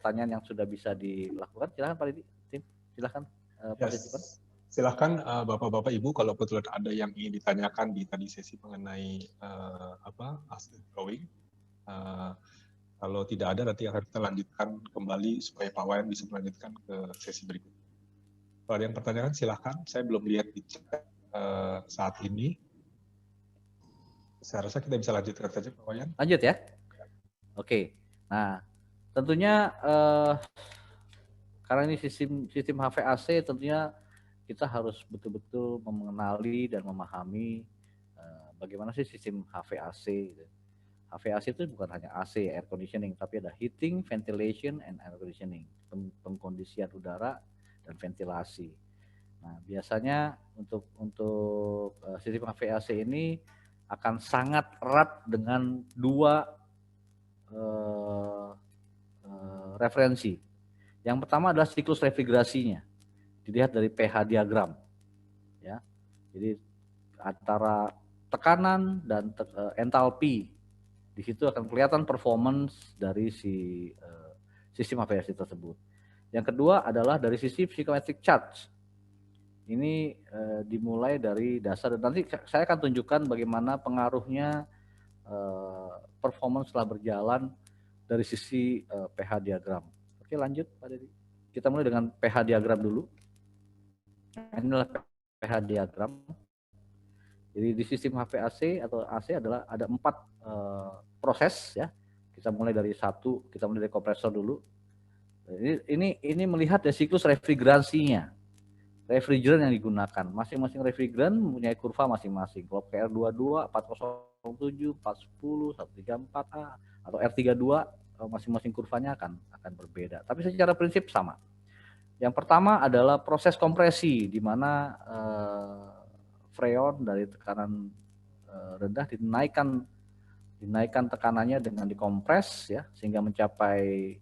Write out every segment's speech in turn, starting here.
pertanyaan yang sudah bisa dilakukan. Silakan Pak Didi, tim. Silakan Pak Didi. Silahkan Bapak-Bapak Ibu kalau betul ada yang ingin ditanyakan di tadi sesi mengenai hasil drawing. Kalau tidak ada nanti akan kita lanjutkan kembali supaya Pak Wayan bisa melanjutkan ke sesi berikutnya. Kalau ada yang pertanyaan silahkan. Saya belum lihat di chat saat ini. Saya rasa kita bisa lanjutkan saja Pak Wayan. Lanjut ya. Oke. Nah, tentunya karena ini sistem HVAC, tentunya kita harus betul-betul mengenali dan memahami bagaimana sih sistem HVAC. HVAC itu bukan hanya AC, air conditioning, tapi ada heating, ventilation, and air conditioning, pengkondisian udara dan ventilasi. Nah, biasanya untuk sistem HVAC ini akan sangat erat dengan dua referensi. Yang pertama adalah siklus refrigerasinya, dilihat dari pH diagram, ya. Jadi antara tekanan dan entalpi, di situ akan kelihatan performance dari si sistem HVAC tersebut. Yang kedua adalah dari sisi psychometric charge. Ini dimulai dari dasar, dan nanti saya akan tunjukkan bagaimana pengaruhnya performance setelah berjalan dari sisi pH diagram. Oke, lanjut Pak Dedi. Kita mulai dengan pH diagram dulu. Inilah pH diagram. Jadi di sistem HVAC atau AC adalah ada 4 proses ya. Kita mulai dari kompresor dulu. Ini melihat ya siklus refrigerasinya. Refrigeran yang digunakan. Masing-masing refrigeran mempunyai kurva masing-masing. Kalau R22, 407, 410, 134A atau R32 masing-masing kurvanya akan berbeda. Tapi secara prinsip sama. Yang pertama adalah proses kompresi di mana freon dari tekanan rendah dinaikkan tekanannya dengan dikompres ya sehingga mencapai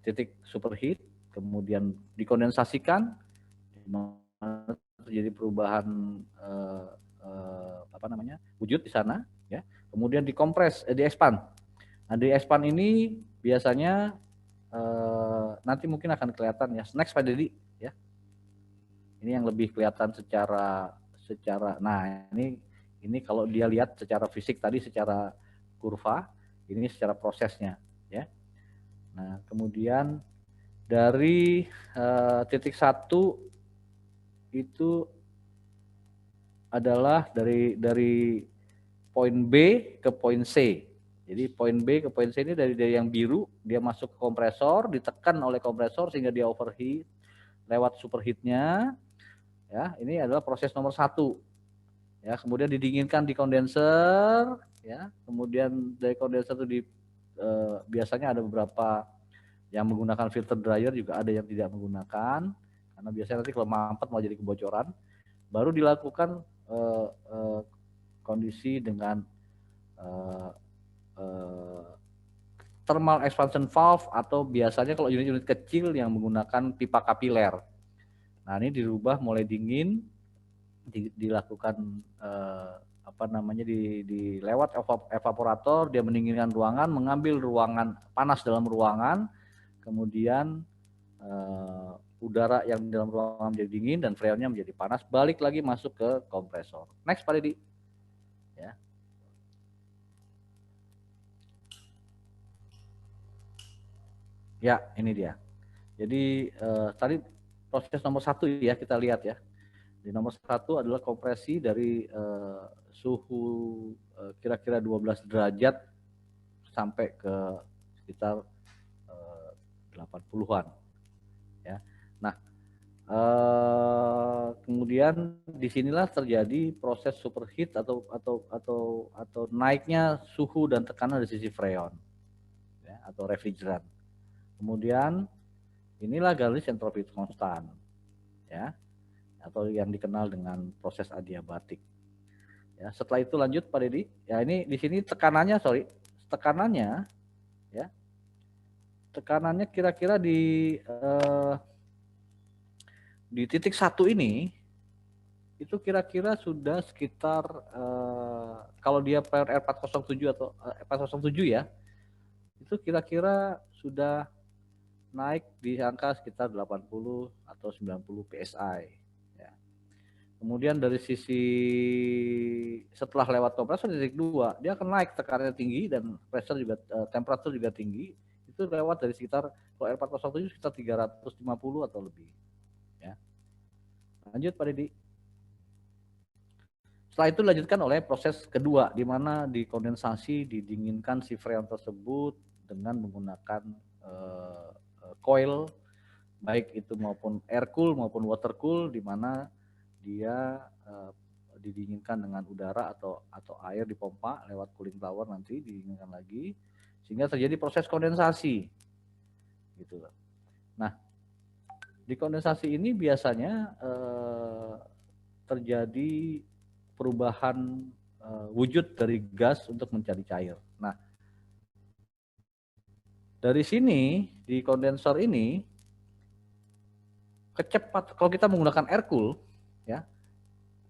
titik superheat, kemudian dikondensasikan, terjadi perubahan wujud di sana ya, kemudian dikompres, diekspand. Nah, di expand ini biasanya nanti mungkin akan kelihatan ya, next Pak Dedi ya. Ini yang lebih kelihatan secara nah ini kalau dia lihat secara fisik tadi secara kurva, ini secara prosesnya ya. Nah, kemudian dari titik 1 itu adalah dari poin B ke poin C. Jadi poin B ke poin C ini dari yang biru dia masuk ke kompresor, ditekan oleh kompresor sehingga dia overheat lewat superheatnya. Ya, ini adalah proses nomor 1. Ya, kemudian didinginkan di kondenser, ya. Kemudian dari kondenser itu biasanya ada beberapa yang menggunakan filter dryer, juga ada yang tidak menggunakan. Karena biasanya nanti kalau mampet mau jadi kebocoran. Baru dilakukan kondisi dengan thermal expansion valve, atau biasanya kalau unit-unit kecil yang menggunakan pipa kapiler. Nah, ini dirubah mulai dingin, dilakukan di lewat evaporator, dia mendinginkan ruangan, mengambil ruangan panas dalam ruangan, kemudian udara yang di dalam ruangan menjadi dingin dan freonnya menjadi panas, balik lagi masuk ke kompresor. Next Pak Dedi. Ya. Ya, ini dia. Jadi tadi proses nomor 1 ya, kita lihat ya. Di nomor 1 adalah kompresi dari suhu kira-kira 12 derajat sampai ke sekitar 80-an. Ya. Nah, kemudian disinilah terjadi proses superheat atau naiknya suhu dan tekanan dari sisi freon ya, atau refrigeran. Kemudian inilah garis entropi konstan ya, atau yang dikenal dengan proses adiabatik. Ya, setelah itu lanjut Pak Dedi. Ya, ini di sini tekanannya ya. Tekanannya kira-kira di titik 1 ini itu kira-kira sudah sekitar kalau dia R407 atau 407 ya. itu kira-kira sudah naik di angka sekitar 80 atau 90 PSI. Ya. Kemudian dari sisi setelah lewat kompresor titik 2, dia akan naik tekanannya tinggi dan pressure juga temperatur juga tinggi. Itu lewat dari sekitar kalau R407 sekitar 350 atau lebih. Ya. Lanjut Pak Didi. Setelah itu dilanjutkan oleh proses kedua, di mana dikondensasi, didinginkan si freon tersebut dengan menggunakan coil, baik itu maupun air cool maupun water cool, di mana dia didinginkan dengan udara atau air dipompa lewat cooling tower, nanti didinginkan lagi sehingga terjadi proses kondensasi gitu. Nah, di kondensasi ini biasanya terjadi perubahan wujud dari gas untuk menjadi cair. Nah, dari sini di kondensor ini kalau kita menggunakan air cool, ya,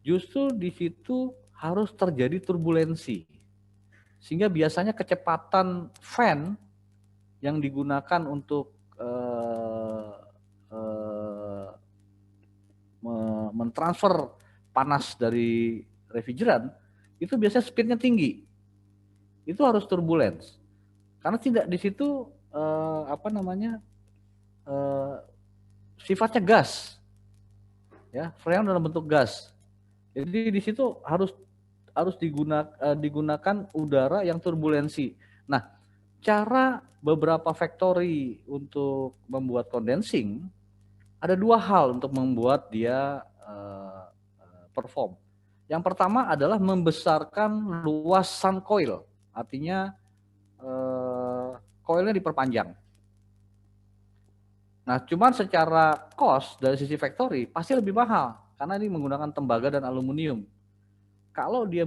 justru di situ harus terjadi turbulensi, sehingga biasanya kecepatan fan yang digunakan untuk mentransfer panas dari refrigeran itu biasanya speednya tinggi. Itu harus turbulence, karena tidak di situ sifatnya gas, ya, freon dalam bentuk gas. Jadi di situ harus digunakan udara yang turbulensi. Nah, cara beberapa factory untuk membuat condensing ada dua hal untuk membuat dia perform. Yang pertama adalah membesarkan luasan coil, artinya coilnya diperpanjang. Nah, cuman secara cost dari sisi factory pasti lebih mahal karena ini menggunakan tembaga dan aluminium. Kalau dia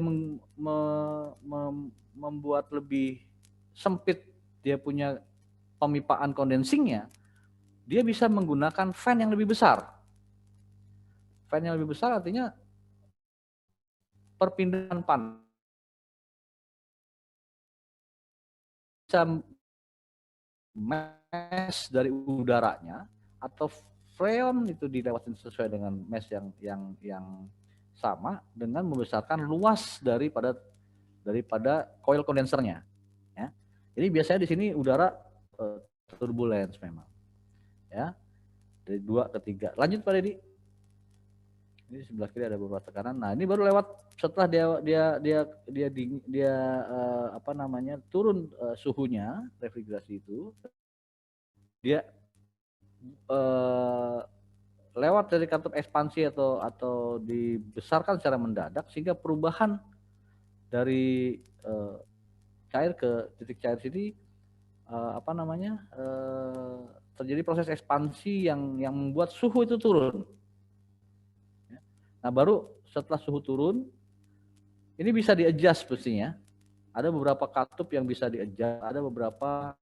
membuat lebih sempit, dia punya pemipaan kondensingnya, dia bisa menggunakan fan yang lebih besar. Fan yang lebih besar artinya perpindahan panas bisa mesh dari udaranya atau freon itu dilewatin sesuai dengan mesh yang sama dengan membesarkan luas daripada coil kondensernya, ya. Jadi biasanya di sini udara turbulence memang, ya, dari 2 ke 3. Lanjut Pak Deddy. Ini sebelah kiri ada beberapa tekanan. Nah, ini baru lewat setelah dia turun suhunya refrigerasi itu, dia lewat dari katup ekspansi atau dibesarkan secara mendadak sehingga perubahan dari cair ke titik cair sini terjadi proses ekspansi yang membuat suhu itu turun. Nah, baru setelah suhu turun, ini bisa di-adjust pastinya. Ada beberapa katup yang bisa di-adjust, ada beberapa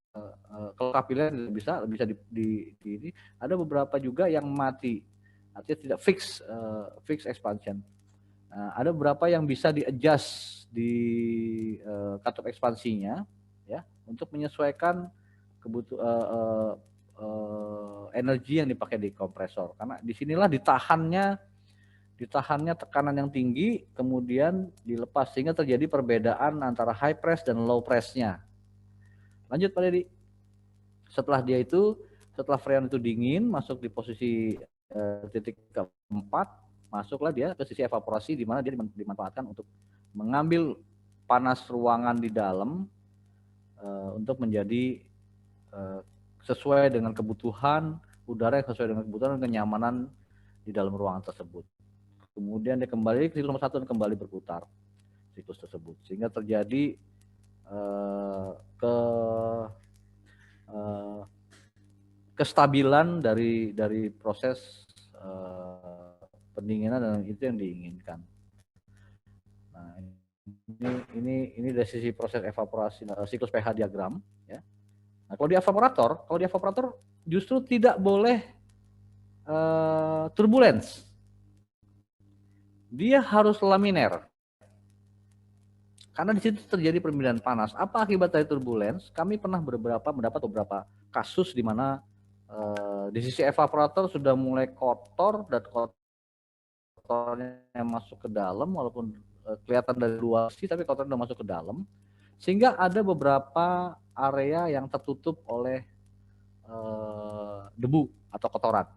kalau kapiler bisa ini, ada beberapa juga yang mati, artinya tidak fix expansion. Nah, ada beberapa yang bisa di-adjust di katup ekspansinya, ya, untuk menyesuaikan energi yang dipakai di kompresor. Karena disinilah ditahannya tekanan yang tinggi, kemudian dilepas sehingga terjadi perbedaan antara high press dan low press-nya. Lanjut Pak Deddy. Setelah freon itu dingin, masuk di posisi titik keempat, masuklah dia ke sisi evaporasi di mana dia dimanfaatkan untuk mengambil panas ruangan di dalam untuk menjadi sesuai dengan kebutuhan udara, yang sesuai dengan kebutuhan dan kenyamanan di dalam ruangan tersebut. Kemudian dia kembali ke siklus nomor 1 dan kembali berputar siklus tersebut, sehingga terjadi kestabilan dari proses pendinginan, dan itu yang diinginkan. Nah, ini dari sisi proses evaporasi, siklus pH diagram, ya. Nah, kalau di evaporator justru tidak boleh turbulence. Dia harus laminer. Karena di situ terjadi perpindahan panas. Apa akibat dari turbulence? Kami pernah mendapat beberapa kasus di mana di sisi evaporator sudah mulai kotor dan kotornya masuk ke dalam, walaupun kelihatan dari luar sih, tapi kotornya sudah masuk ke dalam. Sehingga ada beberapa area yang tertutup oleh debu atau kotoran.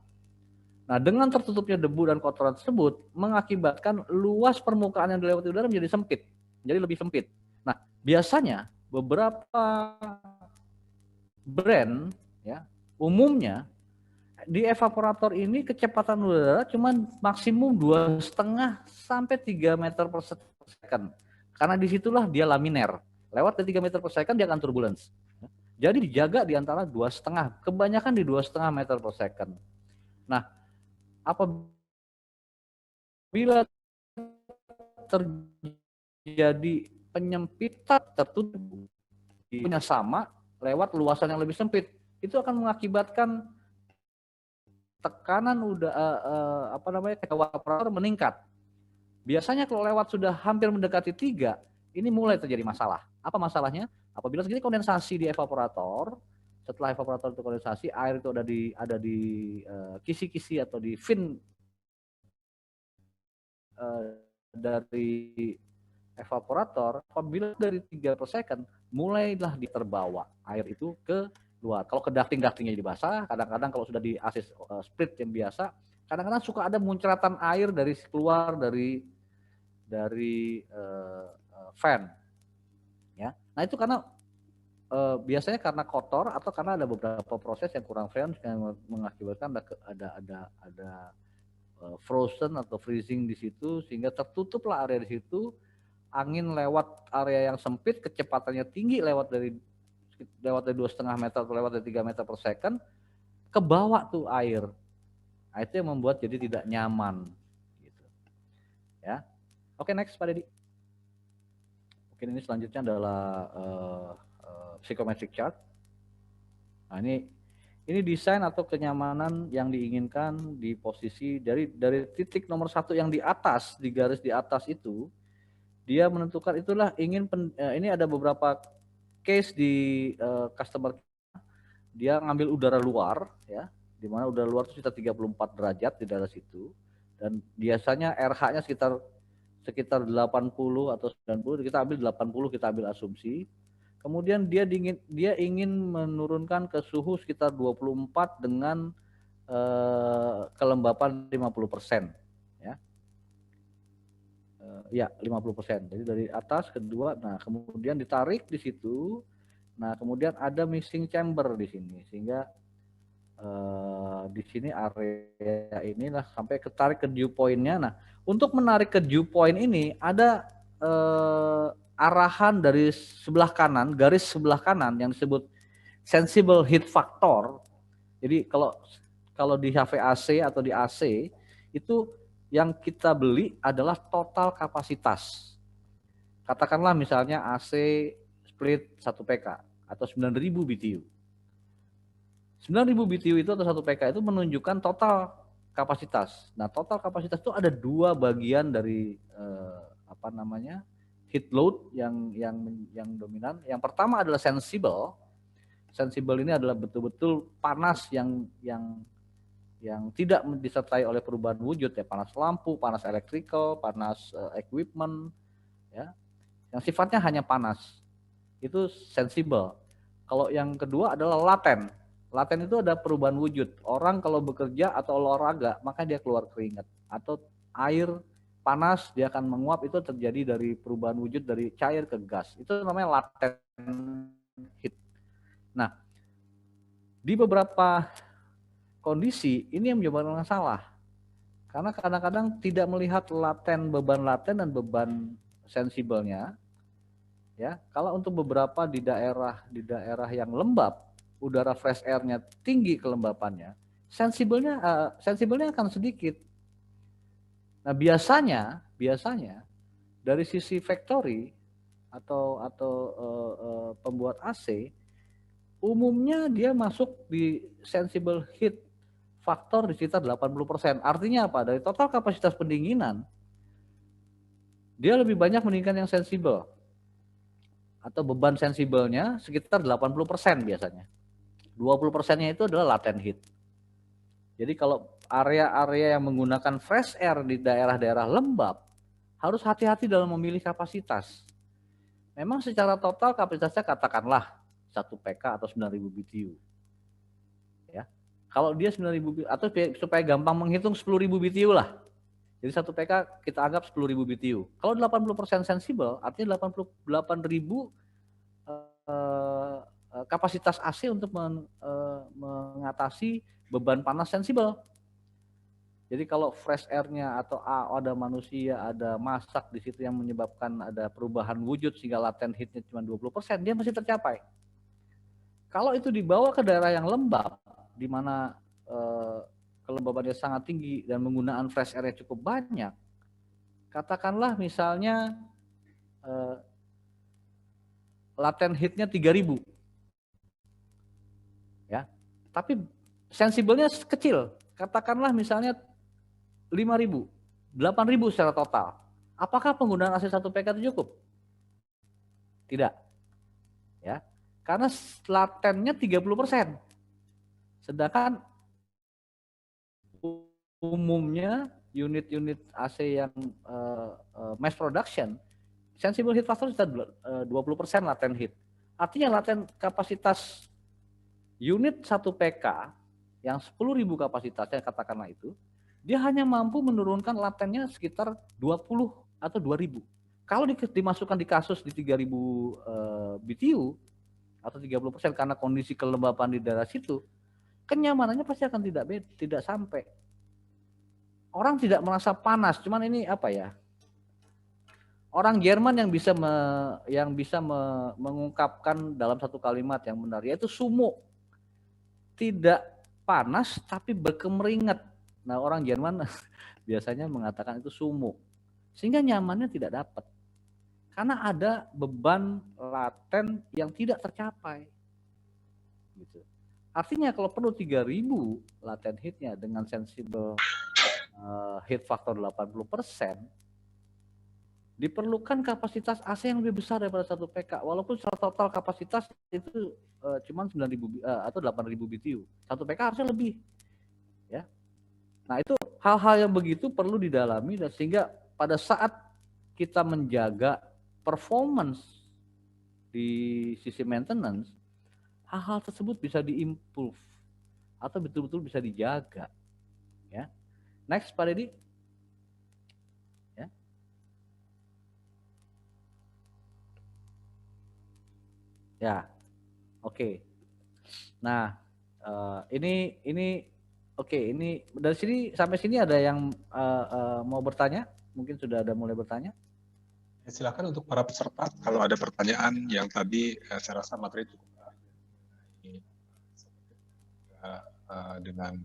Nah, dengan tertutupnya debu dan kotoran tersebut mengakibatkan luas permukaan yang dilewati udara menjadi sempit, jadi lebih sempit. Nah, biasanya beberapa brand ya umumnya di evaporator ini kecepatan udara cuma maksimum 2,5 sampai 3 meter per second. Karena disitulah dia laminer. Lewat dari 3 meter per second dia akan turbulence. Jadi dijaga di antara 2,5, kebanyakan di 2,5 meter per second. Nah, apabila terjadi penyempitan tertutup punya sama lewat luasan yang lebih sempit, itu akan mengakibatkan tekanan evaporator meningkat. Biasanya kalau lewat sudah hampir mendekati 3, ini mulai terjadi masalah. Apa masalahnya? Apabila terjadi kondensasi di evaporator, setelah evaporator itu kondensasi, air itu ada di kisi-kisi atau di fin dari evaporator, apabila dari 3 per second, mulailah terbawa air itu ke luar. Kalau ke ducting-ductingnya jadi basah, kadang-kadang kalau sudah di AC split yang biasa, kadang-kadang suka ada muncratan air dari keluar dari fan. Ya, nah itu karena biasanya karena kotor atau karena ada beberapa proses yang kurang fair yang mengakibatkan ada frozen atau freezing di situ, sehingga tertutuplah area di situ. Angin lewat area yang sempit, kecepatannya tinggi lewat dari 2,5 meter atau lewat dari 3 meter per second, ke bawah tuh air. Nah, itu yang membuat jadi tidak nyaman. Gitu. Ya, oke, next Pak Deddy. Mungkin ini selanjutnya adalah psychometric chart. Nah, ini desain atau kenyamanan yang diinginkan di posisi dari titik nomor 1 yang di atas, di garis di atas itu, dia menentukan itulah ini ada beberapa case di customer, dia ngambil udara luar ya, di mana udara luar itu sekitar 34 derajat di daerah situ, dan biasanya RH-nya sekitar 80 atau 90, kita ambil 80, kita ambil asumsi. Kemudian dia ingin menurunkan ke suhu sekitar 24 dengan kelembapan 50%. Ya, 50%. Jadi dari atas kedua, nah kemudian ditarik di situ. Nah, kemudian ada mixing chamber di sini, sehingga di sini area inilah sampai ketarik ke dew point-nya. Nah, untuk menarik ke dew point ini ada arahan dari sebelah kanan, garis sebelah kanan yang disebut sensible heat factor. Jadi kalau di HVAC atau di AC itu yang kita beli adalah total kapasitas. Katakanlah misalnya AC split 1 PK atau 9.000 BTU. 9.000 BTU itu atau 1 PK itu menunjukkan total kapasitas. Nah, total kapasitas itu ada 2 bagian dari heat load yang dominan. Yang pertama adalah sensible. Sensible ini adalah betul-betul panas yang tidak disertai oleh perubahan wujud ya, panas lampu, panas electrical, panas equipment ya. Yang sifatnya hanya panas. Itu sensible. Kalau yang kedua adalah laten. Laten itu ada perubahan wujud. Orang kalau bekerja atau olahraga, maka dia keluar keringat atau air panas dia akan menguap, itu terjadi dari perubahan wujud dari cair ke gas. Itu namanya laten heat. Nah, di beberapa kondisi ini yang menjadi masalah, karena kadang-kadang tidak melihat beban laten dan beban sensibelnya. Ya, kalau untuk beberapa di daerah yang lembab, udara fresh air-nya tinggi kelembapannya, sensibelnya akan sedikit. Nah, biasanya dari sisi factory atau pembuat AC, umumnya dia masuk di sensible heat faktor di sekitar 80%. Artinya apa? Dari total kapasitas pendinginan, dia lebih banyak meningkatkan yang sensible. atau beban sensibelnya sekitar 80% biasanya. 20%-nya itu adalah latent heat. Jadi kalau area-area yang menggunakan fresh air di daerah-daerah lembab, harus hati-hati dalam memilih kapasitas. Memang secara total kapasitasnya katakanlah 1 PK atau 9.000 BTU. Ya. Kalau dia 9.000 atau supaya gampang menghitung 10.000 BTU lah. Jadi 1 PK kita anggap 10.000 BTU. Kalau 80% sensibel, artinya 88.000 kapasitas AC untuk mengatasi beban panas sensibel. Jadi kalau fresh air-nya atau ada manusia, ada masak di situ yang menyebabkan ada perubahan wujud sehingga latent heat-nya cuma 20%, dia masih tercapai. Kalau itu dibawa ke daerah yang lembab, di mana kelembabannya sangat tinggi dan menggunakan fresh air-nya cukup banyak, katakanlah misalnya latent heat-nya 3.000. Ya. Tapi sensibelnya kecil. Katakanlah misalnya 5.000, 8.000 secara total. Apakah penggunaan AC 1 PK itu cukup? Tidak. Ya. Karena latennya 30%. Sedangkan umumnya unit-unit AC yang mass production, sensible heat factor sudah 20% latent heat. Artinya latent kapasitas unit 1 PK yang 10.000 kapasitasnya katakanlah itu, dia hanya mampu menurunkan latennya sekitar 20 atau 2.000. Kalau dimasukkan di kasus di 3.000 BTU atau 30% karena kondisi kelembapan di daerah situ, kenyamanannya pasti akan tidak sampai. Orang tidak merasa panas, cuman ini apa ya? Orang Jerman yang bisa mengungkapkan dalam satu kalimat yang benar, yaitu sumo. Tidak panas tapi berkemeringat. Nah, orang Jerman biasanya mengatakan itu sumo. Sehingga nyamannya tidak dapat. Karena ada beban laten yang tidak tercapai. Gitu. Artinya kalau perlu 3.000 latent heat-nya dengan sensible heat factor 80%, diperlukan kapasitas AC yang lebih besar daripada 1 PK. Walaupun secara total kapasitas itu cuma 9.000 atau 8.000 BTU. 1 PK harusnya lebih. Ya. Nah, itu hal-hal yang begitu perlu didalami dan sehingga pada saat kita menjaga performance di sisi maintenance, hal-hal tersebut bisa diimprove atau betul-betul bisa dijaga. Ya. Next, Pak Deddy. Ya. Ya. Oke. Nah, ini oke, ini dari sini sampai sini ada yang mau bertanya? Mungkin sudah ada mulai bertanya. Silakan untuk para peserta kalau ada pertanyaan yang tadi saya rasa materi cukup dengan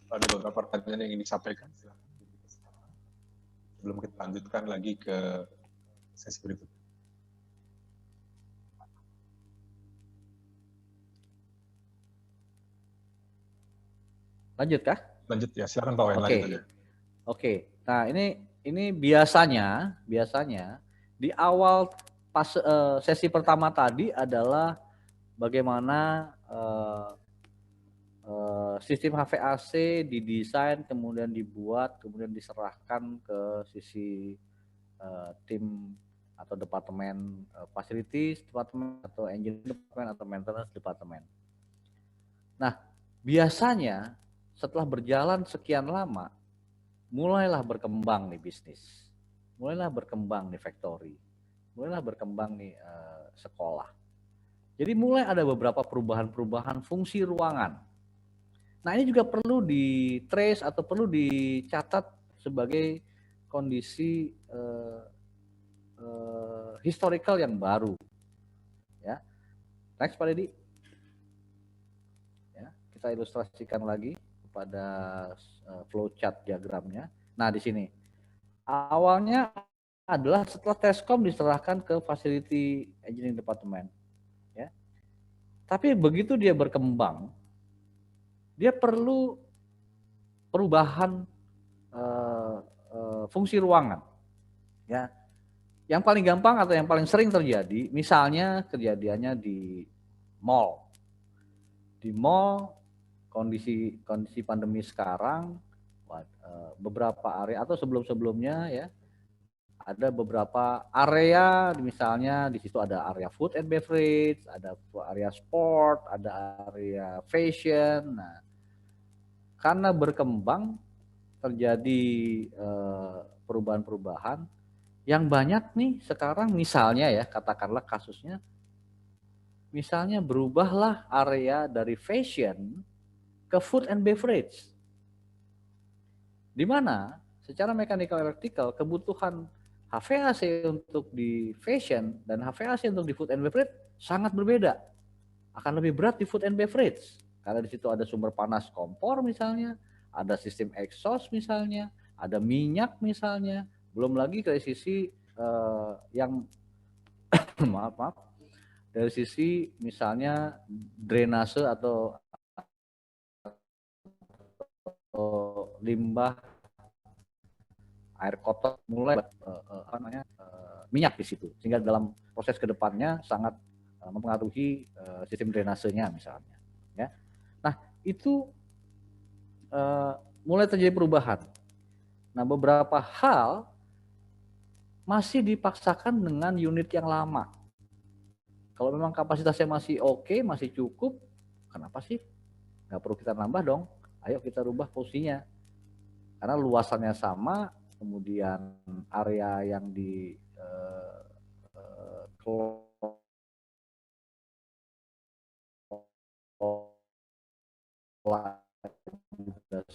ada beberapa pertanyaan yang ingin disampaikan, silakan sebelum kita lanjutkan lagi ke sesi berikutnya. Lanjut kah? Lanjut ya, silakan Pak Wayan, lanjut aja. Oke. Nah, ini biasanya di awal pas sesi pertama tadi adalah bagaimana sistem HVAC didesain, kemudian dibuat, kemudian diserahkan ke sisi tim atau departemen facilities departemen atau engineering departemen atau maintenance departemen. Nah, biasanya setelah berjalan sekian lama, mulailah berkembang nih bisnis, mulailah berkembang nih factory, mulailah berkembang nih sekolah. Jadi mulai ada beberapa perubahan-perubahan fungsi ruangan. Nah, ini juga perlu di trace atau perlu dicatat sebagai kondisi historical yang baru. Ya, next Pak Deddy. Ya, kita ilustrasikan lagi pada flowchart diagramnya. Nah, di sini awalnya adalah setelah Tescom diserahkan ke Facility Engineering Department. Ya, tapi begitu dia berkembang, dia perlu perubahan fungsi ruangan. Ya, Yang paling gampang atau yang paling sering terjadi, misalnya kejadiannya di mall. Di mall kondisi pandemi sekarang, beberapa area atau sebelum-sebelumnya ya, ada beberapa area, misalnya di situ ada area food and beverage, ada area sport, ada area fashion. Nah, karena berkembang terjadi perubahan-perubahan yang banyak nih sekarang, misalnya ya, katakanlah kasusnya, misalnya berubahlah area dari fashion ke food and beverage. Di mana secara mechanical electrical kebutuhan HVAC untuk di fashion dan HVAC untuk di food and beverage sangat berbeda. Akan lebih berat di food and beverage karena di situ ada sumber panas kompor misalnya, ada sistem exhaust misalnya, ada minyak misalnya, belum lagi dari sisi yang maaf dari sisi misalnya drainase atau limbah air kotor mulai minyak di situ, sehingga dalam proses kedepannya sangat mempengaruhi sistem drainasenya misalnya. Ya, nah itu mulai terjadi perubahan. Nah beberapa hal masih dipaksakan dengan unit yang lama. Kalau memang kapasitasnya masih oke, masih cukup, kenapa sih nggak perlu kita nambah dong? Ayo kita rubah posisinya. Karena luasannya sama, kemudian area yang di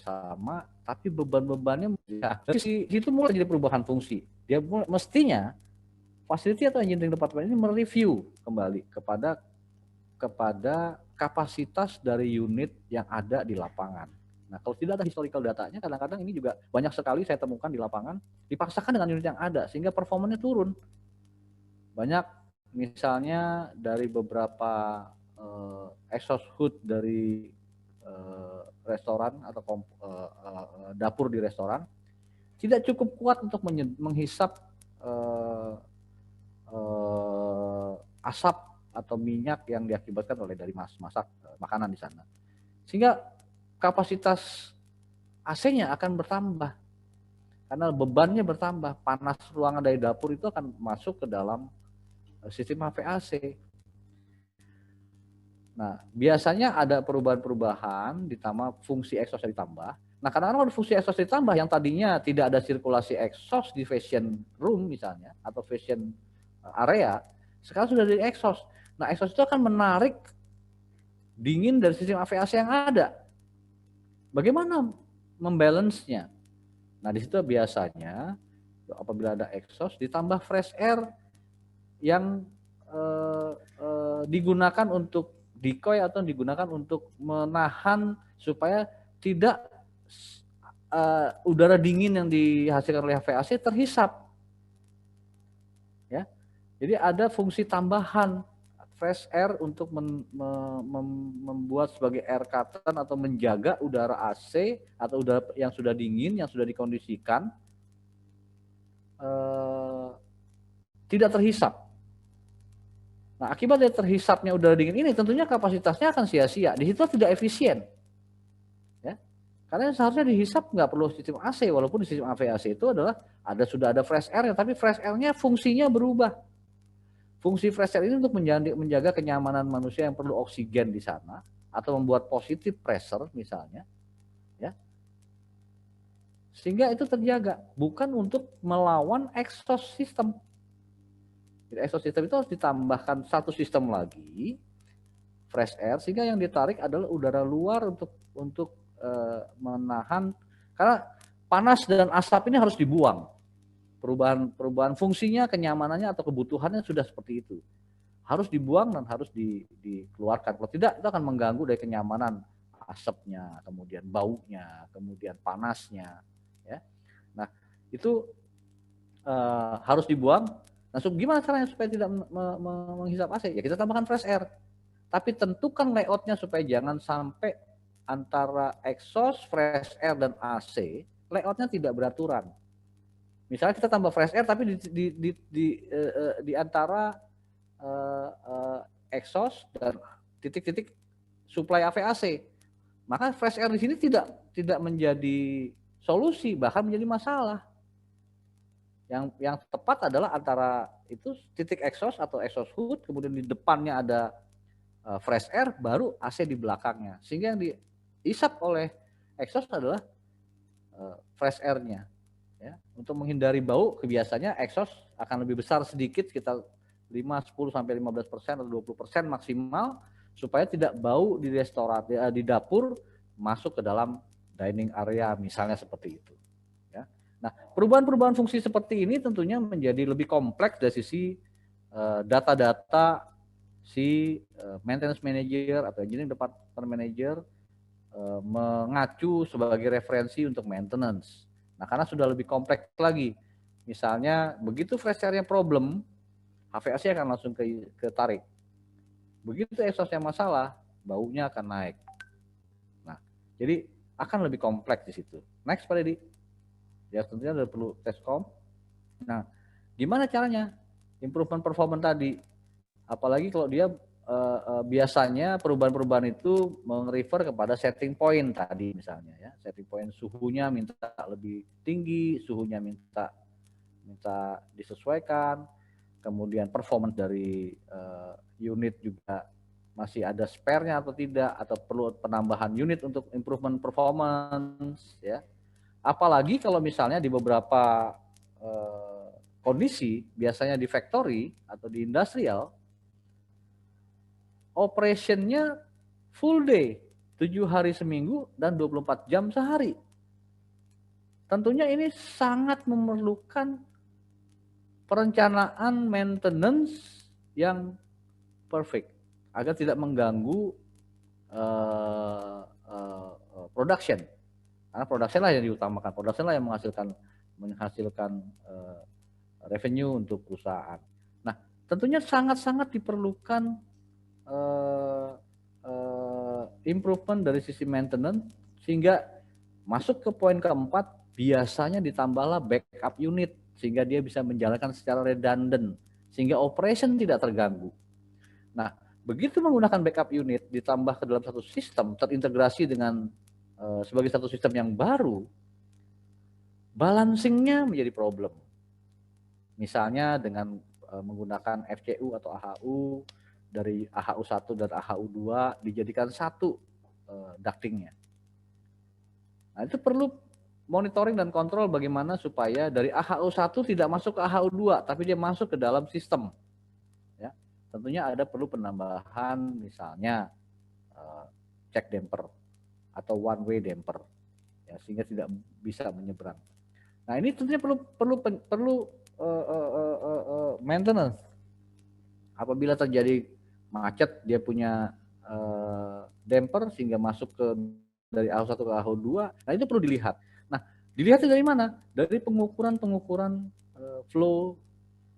sama, tapi beban-bebannya itu mulai jadi perubahan fungsi. Dia mestinya facility atau engineering department ini mereview kembali kepada kapasitas dari unit yang ada di lapangan. Nah, kalau tidak ada historical datanya, kadang-kadang ini juga banyak sekali saya temukan di lapangan, dipaksakan dengan unit yang ada, sehingga performanya turun. Banyak misalnya dari beberapa exhaust hood dari restoran atau dapur di restoran, tidak cukup kuat untuk menghisap asap atau minyak yang diakibatkan oleh dari masak makanan di sana. Sehingga kapasitas AC-nya akan bertambah. Karena bebannya bertambah, panas ruangan dari dapur itu akan masuk ke dalam sistem HVAC. Nah, biasanya ada perubahan-perubahan, ditambah fungsi exhaust ditambah. Nah, kadang-kadang fungsi exhaust ditambah yang tadinya tidak ada sirkulasi exhaust di fashion room misalnya, atau fashion area, sekarang sudah di exhaust. Nah, exhaust itu akan menarik dingin dari sistem HVAC yang ada. Bagaimana membalance-nya? Nah, di situ biasanya apabila ada exhaust ditambah fresh air yang digunakan untuk decoy atau digunakan untuk menahan supaya tidak udara dingin yang dihasilkan oleh HVAC terhisap. Ya. Jadi ada fungsi tambahan fresh air untuk membuat sebagai air curtain atau menjaga udara AC atau udara yang sudah dingin, yang sudah dikondisikan tidak terhisap. Nah, akibat dari terhisapnya udara dingin ini tentunya kapasitasnya akan sia-sia. Di situ tidak efisien. Ya. Karena seharusnya dihisap nggak perlu sistem AC, walaupun di sistem HVAC itu adalah sudah ada fresh air, tapi fresh air-nya fungsinya berubah. Fungsi fresh air ini untuk menjaga kenyamanan manusia yang perlu oksigen di sana atau membuat positive pressure misalnya, ya. Sehingga itu terjaga, bukan untuk melawan exhaust system. Jadi exhaust system itu harus ditambahkan satu sistem lagi fresh air sehingga yang ditarik adalah udara luar untuk menahan, karena panas dan asap ini harus dibuang. Perubahan fungsinya, kenyamanannya atau kebutuhannya sudah seperti itu. Harus dibuang dan harus dikeluarkan. Kalau tidak, itu akan mengganggu dari kenyamanan asapnya, kemudian baunya, kemudian panasnya. Ya. Nah, itu harus dibuang. Nah, gimana caranya supaya tidak menghisap AC? Ya kita tambahkan fresh air. Tapi tentukan layoutnya supaya jangan sampai antara exhaust, fresh air, dan AC, layoutnya tidak beraturan. Misalnya kita tambah fresh air tapi di antara exhaust dan titik-titik suplai AVAC, maka fresh air di sini tidak menjadi solusi, bahkan menjadi masalah. Yang tepat adalah antara itu titik exhaust atau exhaust hood, kemudian di depannya ada fresh air, baru AC di belakangnya. Sehingga yang diisap oleh exhaust adalah fresh air-nya. Ya. Untuk menghindari bau, kebiasaannya exhaust akan lebih besar sedikit, sekitar 5, 10 sampai 15% atau 20% maksimal, supaya tidak bau di restoran, di dapur masuk ke dalam dining area, misalnya seperti itu. Ya. Nah, perubahan-perubahan fungsi seperti ini tentunya menjadi lebih kompleks dari sisi data-data si maintenance manager atau engineering department manager mengacu sebagai referensi untuk maintenance. Nah, karena sudah lebih kompleks lagi. Misalnya, begitu fresh air-nya problem, HVAC akan langsung ketarik. Begitu exhaust-nya masalah, baunya akan naik. Nah, jadi akan lebih kompleks di situ. Next, Pak Deddy. Ya, tentunya ada perlu tescom. Nah, gimana caranya? Improvement performance tadi. Apalagi kalau dia biasanya perubahan-perubahan itu merefer kepada setting point tadi misalnya ya. Setting point suhunya minta lebih tinggi, suhunya minta disesuaikan. Kemudian performance dari unit juga masih ada spare-nya atau tidak, atau perlu penambahan unit untuk improvement performance ya. Apalagi kalau misalnya di beberapa kondisi, biasanya di factory atau di industrial, operationnya full day, 7 hari seminggu dan 24 jam sehari. Tentunya ini sangat memerlukan perencanaan maintenance yang perfect agar tidak mengganggu production. Karena production lah yang diutamakan, production lah yang menghasilkan revenue untuk perusahaan. Nah, tentunya sangat-sangat diperlukan improvement dari sisi maintenance, sehingga masuk ke poin keempat, biasanya ditambahlah backup unit sehingga dia bisa menjalankan secara redundant sehingga operation tidak terganggu. Nah, begitu menggunakan backup unit ditambah ke dalam satu sistem terintegrasi dengan sebagai satu sistem yang baru, balancingnya menjadi problem. Misalnya dengan menggunakan FCU atau AHU, dari AHU1 dan AHU2 dijadikan satu ductingnya. Nah, itu perlu monitoring dan kontrol bagaimana supaya dari AHU1 tidak masuk ke AHU2, tapi dia masuk ke dalam sistem. Ya, tentunya ada perlu penambahan misalnya check damper atau one way damper, ya, sehingga tidak bisa menyeberang. Nah, ini tentunya perlu maintenance. Apabila terjadi macet, dia punya damper sehingga masuk ke dari AHU1 ke AHU2, nah itu perlu dilihat. Nah, dilihatnya dari mana? Dari pengukuran flow,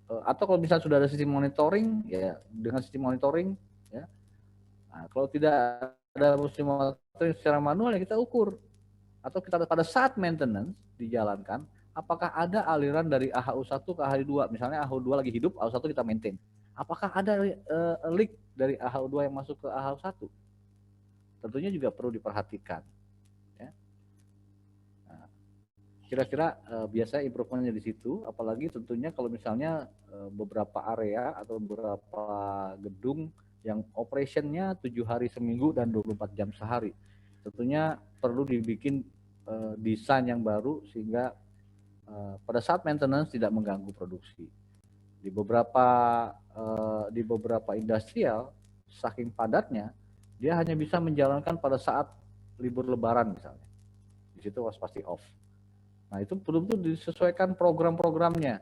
atau kalau misalnya sudah ada sistem monitoring, ya dengan sistem monitoring, ya. Nah, kalau tidak ada sistem monitoring secara manual, ya kita ukur. Atau kita pada saat maintenance dijalankan, apakah ada aliran dari AHU1 ke AHU2, misalnya AHU2 lagi hidup, AHU1 kita maintain. Apakah ada leak dari AHU2 yang masuk ke AHU1? Tentunya juga perlu diperhatikan. Ya. Nah, kira-kira biasanya improvementnya di situ, apalagi tentunya kalau misalnya beberapa area atau beberapa gedung yang operationnya 7 hari seminggu dan 24 jam sehari. Tentunya perlu dibikin desain yang baru sehingga pada saat maintenance tidak mengganggu produksi. Di beberapa industrial, saking padatnya, dia hanya bisa menjalankan pada saat libur lebaran misalnya. Di situ pasti off. Nah, itu betul-betul disesuaikan program-programnya.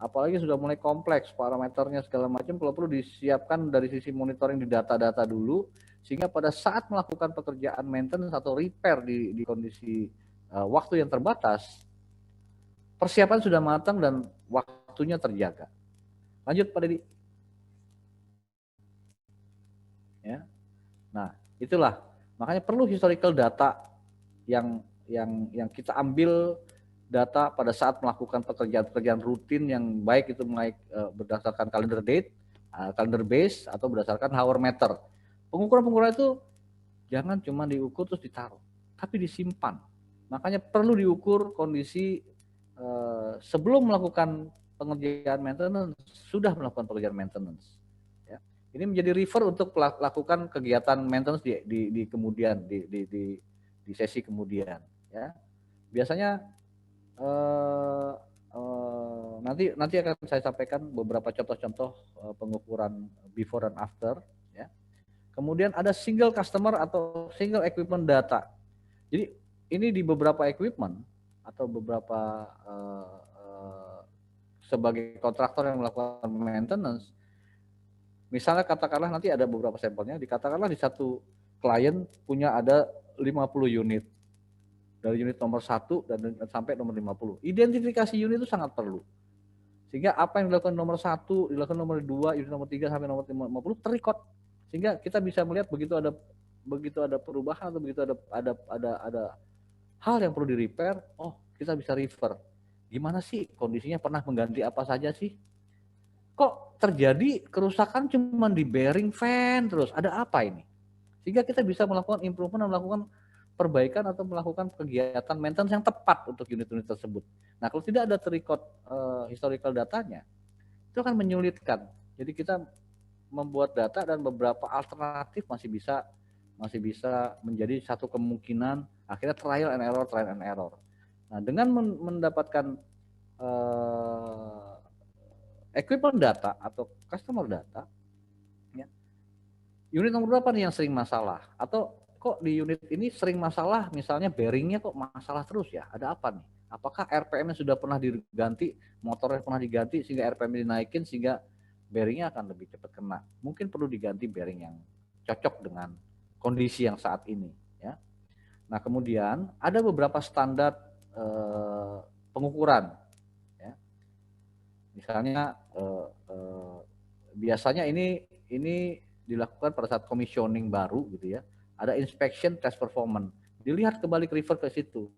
Apalagi sudah mulai kompleks parameternya segala macam, kalau perlu disiapkan dari sisi monitoring di data-data dulu, sehingga pada saat melakukan pekerjaan maintenance atau repair di kondisi waktu yang terbatas, persiapan sudah matang dan waktunya terjaga. Lanjut Pak Deddy. Ya. Nah, itulah makanya perlu historical data yang kita ambil data pada saat melakukan pekerjaan-pekerjaan rutin yang baik itu berdasarkan calendar date, calendar base, atau berdasarkan hour meter. Pengukuran-pengukuran itu jangan cuma diukur terus ditaruh, tapi disimpan. Makanya perlu diukur kondisi sebelum melakukan pengerjaan maintenance, sudah melakukan pekerjaan maintenance. Ya. Ini menjadi refer untuk melakukan kegiatan maintenance di kemudian di sesi kemudian. Ya. Biasanya nanti akan saya sampaikan beberapa contoh-contoh pengukuran before dan after. Ya. Kemudian ada single customer atau single equipment data. Jadi ini di beberapa equipment atau beberapa sebagai kontraktor yang melakukan maintenance, misalnya katakanlah nanti ada beberapa sampelnya, dikatakanlah di satu klien punya ada 50 unit. Dari unit nomor 1 dan sampai nomor 50. Identifikasi unit itu sangat perlu. Sehingga apa yang dilakukan nomor 1, dilakukan nomor 2, unit nomor 3 sampai nomor 50 terrecord. Sehingga kita bisa melihat begitu ada perubahan atau begitu ada hal yang perlu di repair, oh kita bisa refer. Gimana sih kondisinya, pernah mengganti apa saja sih? Kok terjadi kerusakan cuma di bearing fan terus, ada apa ini? Sehingga kita bisa melakukan improvement dan melakukan perbaikan atau melakukan kegiatan maintenance yang tepat untuk unit-unit tersebut. Nah, kalau tidak ada terrecord historical datanya, itu akan menyulitkan. Jadi kita membuat data dan beberapa alternatif masih bisa menjadi satu kemungkinan, akhirnya trial and error. Nah, dengan mendapatkan equipment data atau customer data, ya, unit nomor berapa nih yang sering masalah? Atau kok di unit ini sering masalah, misalnya bearingnya kok masalah terus ya, ada apa nih? Apakah RPM-nya sudah pernah diganti, motornya pernah diganti sehingga RPM dinaikin sehingga bearingnya akan lebih cepat kena. Mungkin perlu diganti bearing yang cocok dengan kondisi yang saat ini. Ya. Nah kemudian ada beberapa standar pengukuran. Ya. Misalnya biasanya ini dilakukan pada saat commissioning baru gitu ya. Ada inspection test performance. Dilihat kembali ke refer ke situ.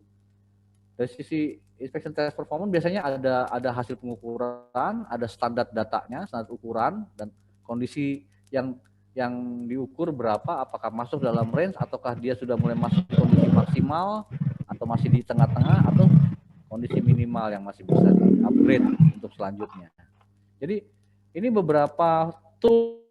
Dari sisi inspection test performance biasanya ada hasil pengukuran, ada standar datanya, standar ukuran dan kondisi yang diukur berapa, apakah masuk dalam range ataukah dia sudah mulai masuk kondisi maksimal atau masih di tengah-tengah atau kondisi minimal yang masih bisa di-upgrade untuk selanjutnya. Jadi ini beberapa tool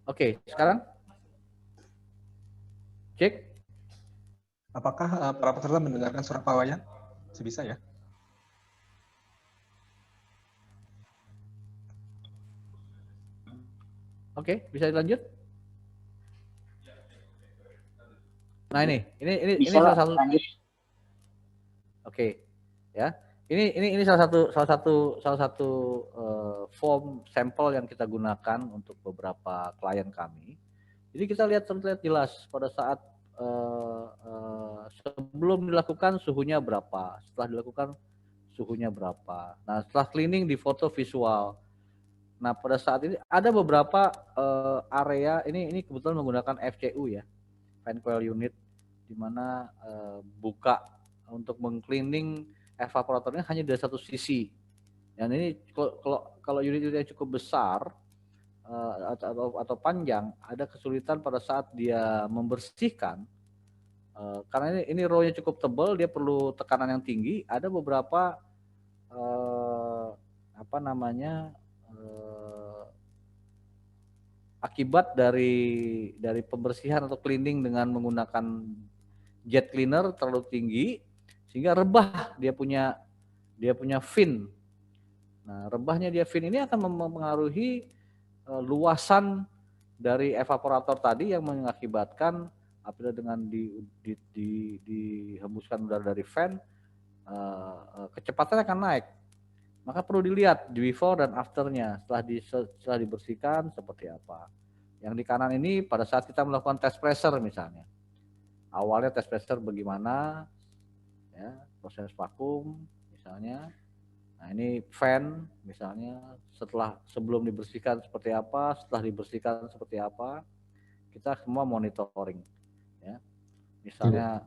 Oke, sekarang cek. Apakah para peserta mendengarkan suara Pak Wayan? Sebisa ya? Oke, bisa dilanjut? Nah ini salah satu. Oke, ya. Ini salah satu form sampel yang kita gunakan untuk beberapa klien kami. Jadi kita lihat jelas pada saat sebelum dilakukan suhunya berapa, setelah dilakukan suhunya berapa. Nah setelah cleaning di foto visual. Nah pada saat ini ada beberapa area ini kebetulan menggunakan FCU ya, fan coil unit, di mana buka untuk mengcleaning evaporatornya hanya dari satu sisi. Dan ini kalau unit-unit yang cukup besar atau panjang, ada kesulitan pada saat dia membersihkan. Karena ini row-nya cukup tebal, dia perlu tekanan yang tinggi. Ada beberapa akibat dari pembersihan atau cleaning dengan menggunakan jet cleaner terlalu tinggi sehingga rebah dia punya fin. Nah, rebahnya dia fin ini akan mempengaruhi luasan dari evaporator tadi yang mengakibatkan apabila dengan dihembuskan udara dari fan, kecepatannya akan naik. Maka perlu dilihat di before dan afternya setelah dibersihkan seperti apa. Yang di kanan ini pada saat kita melakukan test pressure misalnya. Awalnya test pressure bagaimana, ya, proses vakum misalnya. Nah ini fan misalnya sebelum dibersihkan seperti apa, setelah dibersihkan seperti apa, kita semua monitoring. Ya. Misalnya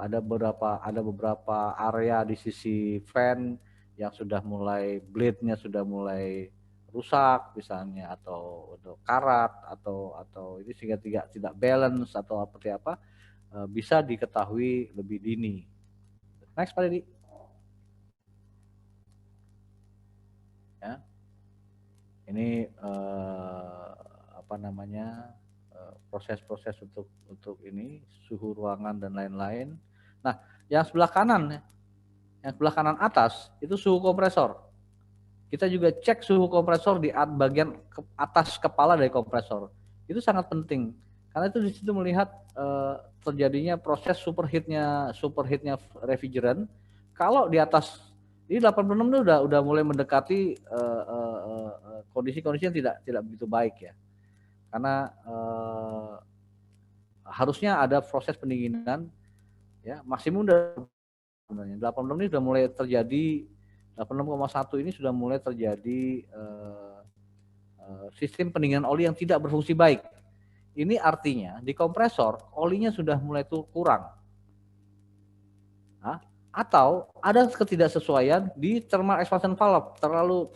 ada beberapa area di sisi fan yang sudah mulai blade-nya sudah mulai rusak misalnya atau karat atau ini sehingga tidak balance atau seperti apa, bisa diketahui lebih dini. Next Pak Deddy. Ya. Ini apa namanya proses-proses untuk ini suhu ruangan dan lain-lain. Nah, yang sebelah kanan atas itu suhu kompresor. Kita juga cek suhu kompresor di bagian atas kepala dari kompresor. Itu sangat penting karena itu di situ melihat terjadinya proses superheatnya refrigerant. Kalau di atas ini 86 itu udah mulai mendekati kondisi-kondisi yang tidak begitu baik ya. Karena harusnya ada proses pendinginan ya, maksimum sebenarnya 86 ini sudah mulai terjadi, 86,1 ini sudah mulai terjadi sistem pendinginan oli yang tidak berfungsi baik. Ini artinya di kompresor olinya sudah mulai kurang. Nah, atau ada ketidaksesuaian di thermal expansion valve, terlalu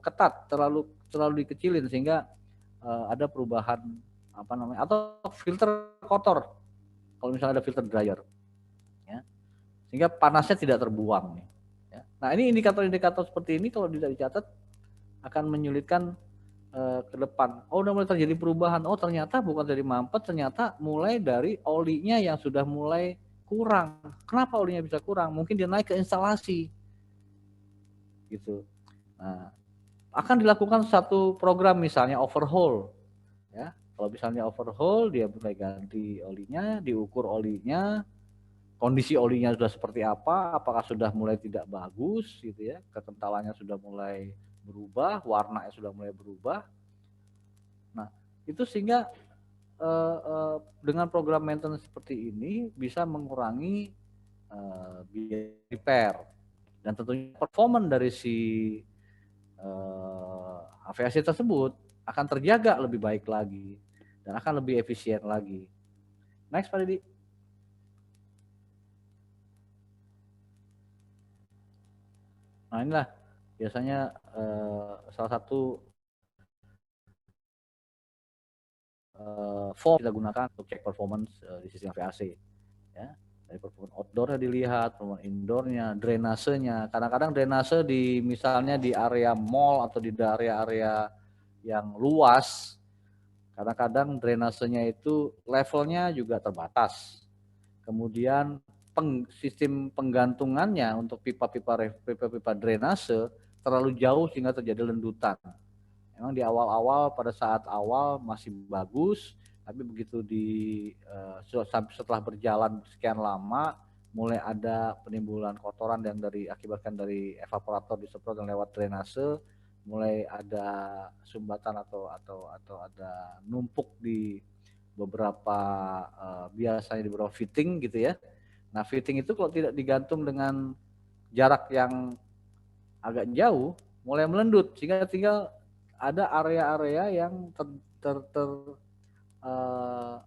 ketat, terlalu dikecilin sehingga ada perubahan apa namanya, atau filter kotor kalau misalnya ada filter dryer ya, sehingga panasnya tidak terbuang ya. Nah ini indikator-indikator seperti ini kalau tidak dicatat akan menyulitkan ke depan. Oh udah mulai terjadi perubahan, oh ternyata bukan dari mampet, ternyata mulai dari olinya yang sudah mulai kurang. Kenapa olinya bisa kurang? Mungkin dia naik ke instalasi gitu. Nah akan dilakukan satu program misalnya overhaul ya. Kalau misalnya overhaul, dia mulai ganti olinya, diukur olinya, kondisi olinya sudah seperti apa, apakah sudah mulai tidak bagus gitu ya, kekentalannya sudah mulai berubah, warnanya sudah mulai berubah. Nah itu sehingga dengan program maintenance seperti ini bisa mengurangi biaya repair dan tentunya performance dari si aviasi tersebut akan terjaga lebih baik lagi dan akan lebih efisien lagi. Next Pak Didi. Nah inilah biasanya salah satu form kita gunakan untuk cek performance di sistem AVAC. Ya. Dari performance outdoornya dilihat, performance indoornya, drainasenya. Kadang-kadang drainase di misalnya di area mall atau di area-area yang luas, kadang-kadang drainasenya itu levelnya juga terbatas. Kemudian sistem penggantungannya untuk pipa-pipa drainase terlalu jauh sehingga terjadi lendutan. Memang di awal-awal pada saat awal masih bagus, tapi begitu setelah berjalan sekian lama mulai ada penimbulan kotoran yang akibatkan dari evaporator disemprot dan lewat drainase, mulai ada sumbatan atau ada numpuk di beberapa biasanya di beberapa fitting gitu ya. Nah fitting itu kalau tidak digantung dengan jarak yang agak jauh mulai melendut sehingga tinggal ada area-area yang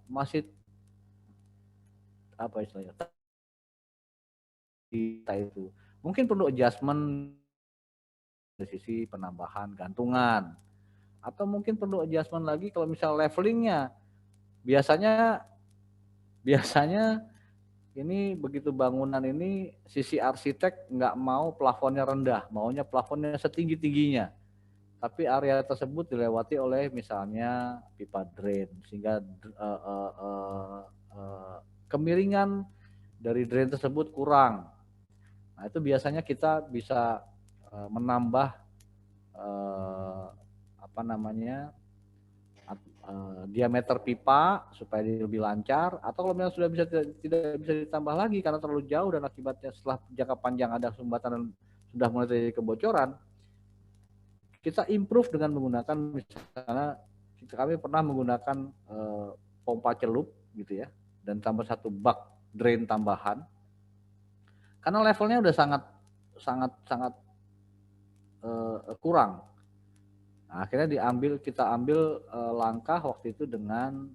masih apa istilahnya itu mungkin perlu adjustment dari sisi penambahan gantungan atau mungkin perlu adjustment lagi kalau misal levelingnya biasanya ini begitu bangunan ini sisi arsitek nggak mau plafonnya rendah, maunya plafonnya setinggi-tingginya. tapi area tersebut dilewati oleh misalnya pipa drain, sehingga kemiringan dari drain tersebut kurang. Nah, itu biasanya kita bisa menambah apa namanya diameter pipa supaya dia lebih lancar, atau kalau memang sudah tidak bisa ditambah lagi karena terlalu jauh dan akibatnya setelah jangka panjang ada sumbatan dan sudah mulai terjadi kebocoran, kita improve dengan menggunakan misalnya kami pernah menggunakan pompa celup gitu ya, dan tambah satu bak drain tambahan karena levelnya udah sangat kurang. Nah, akhirnya kita ambil langkah waktu itu dengan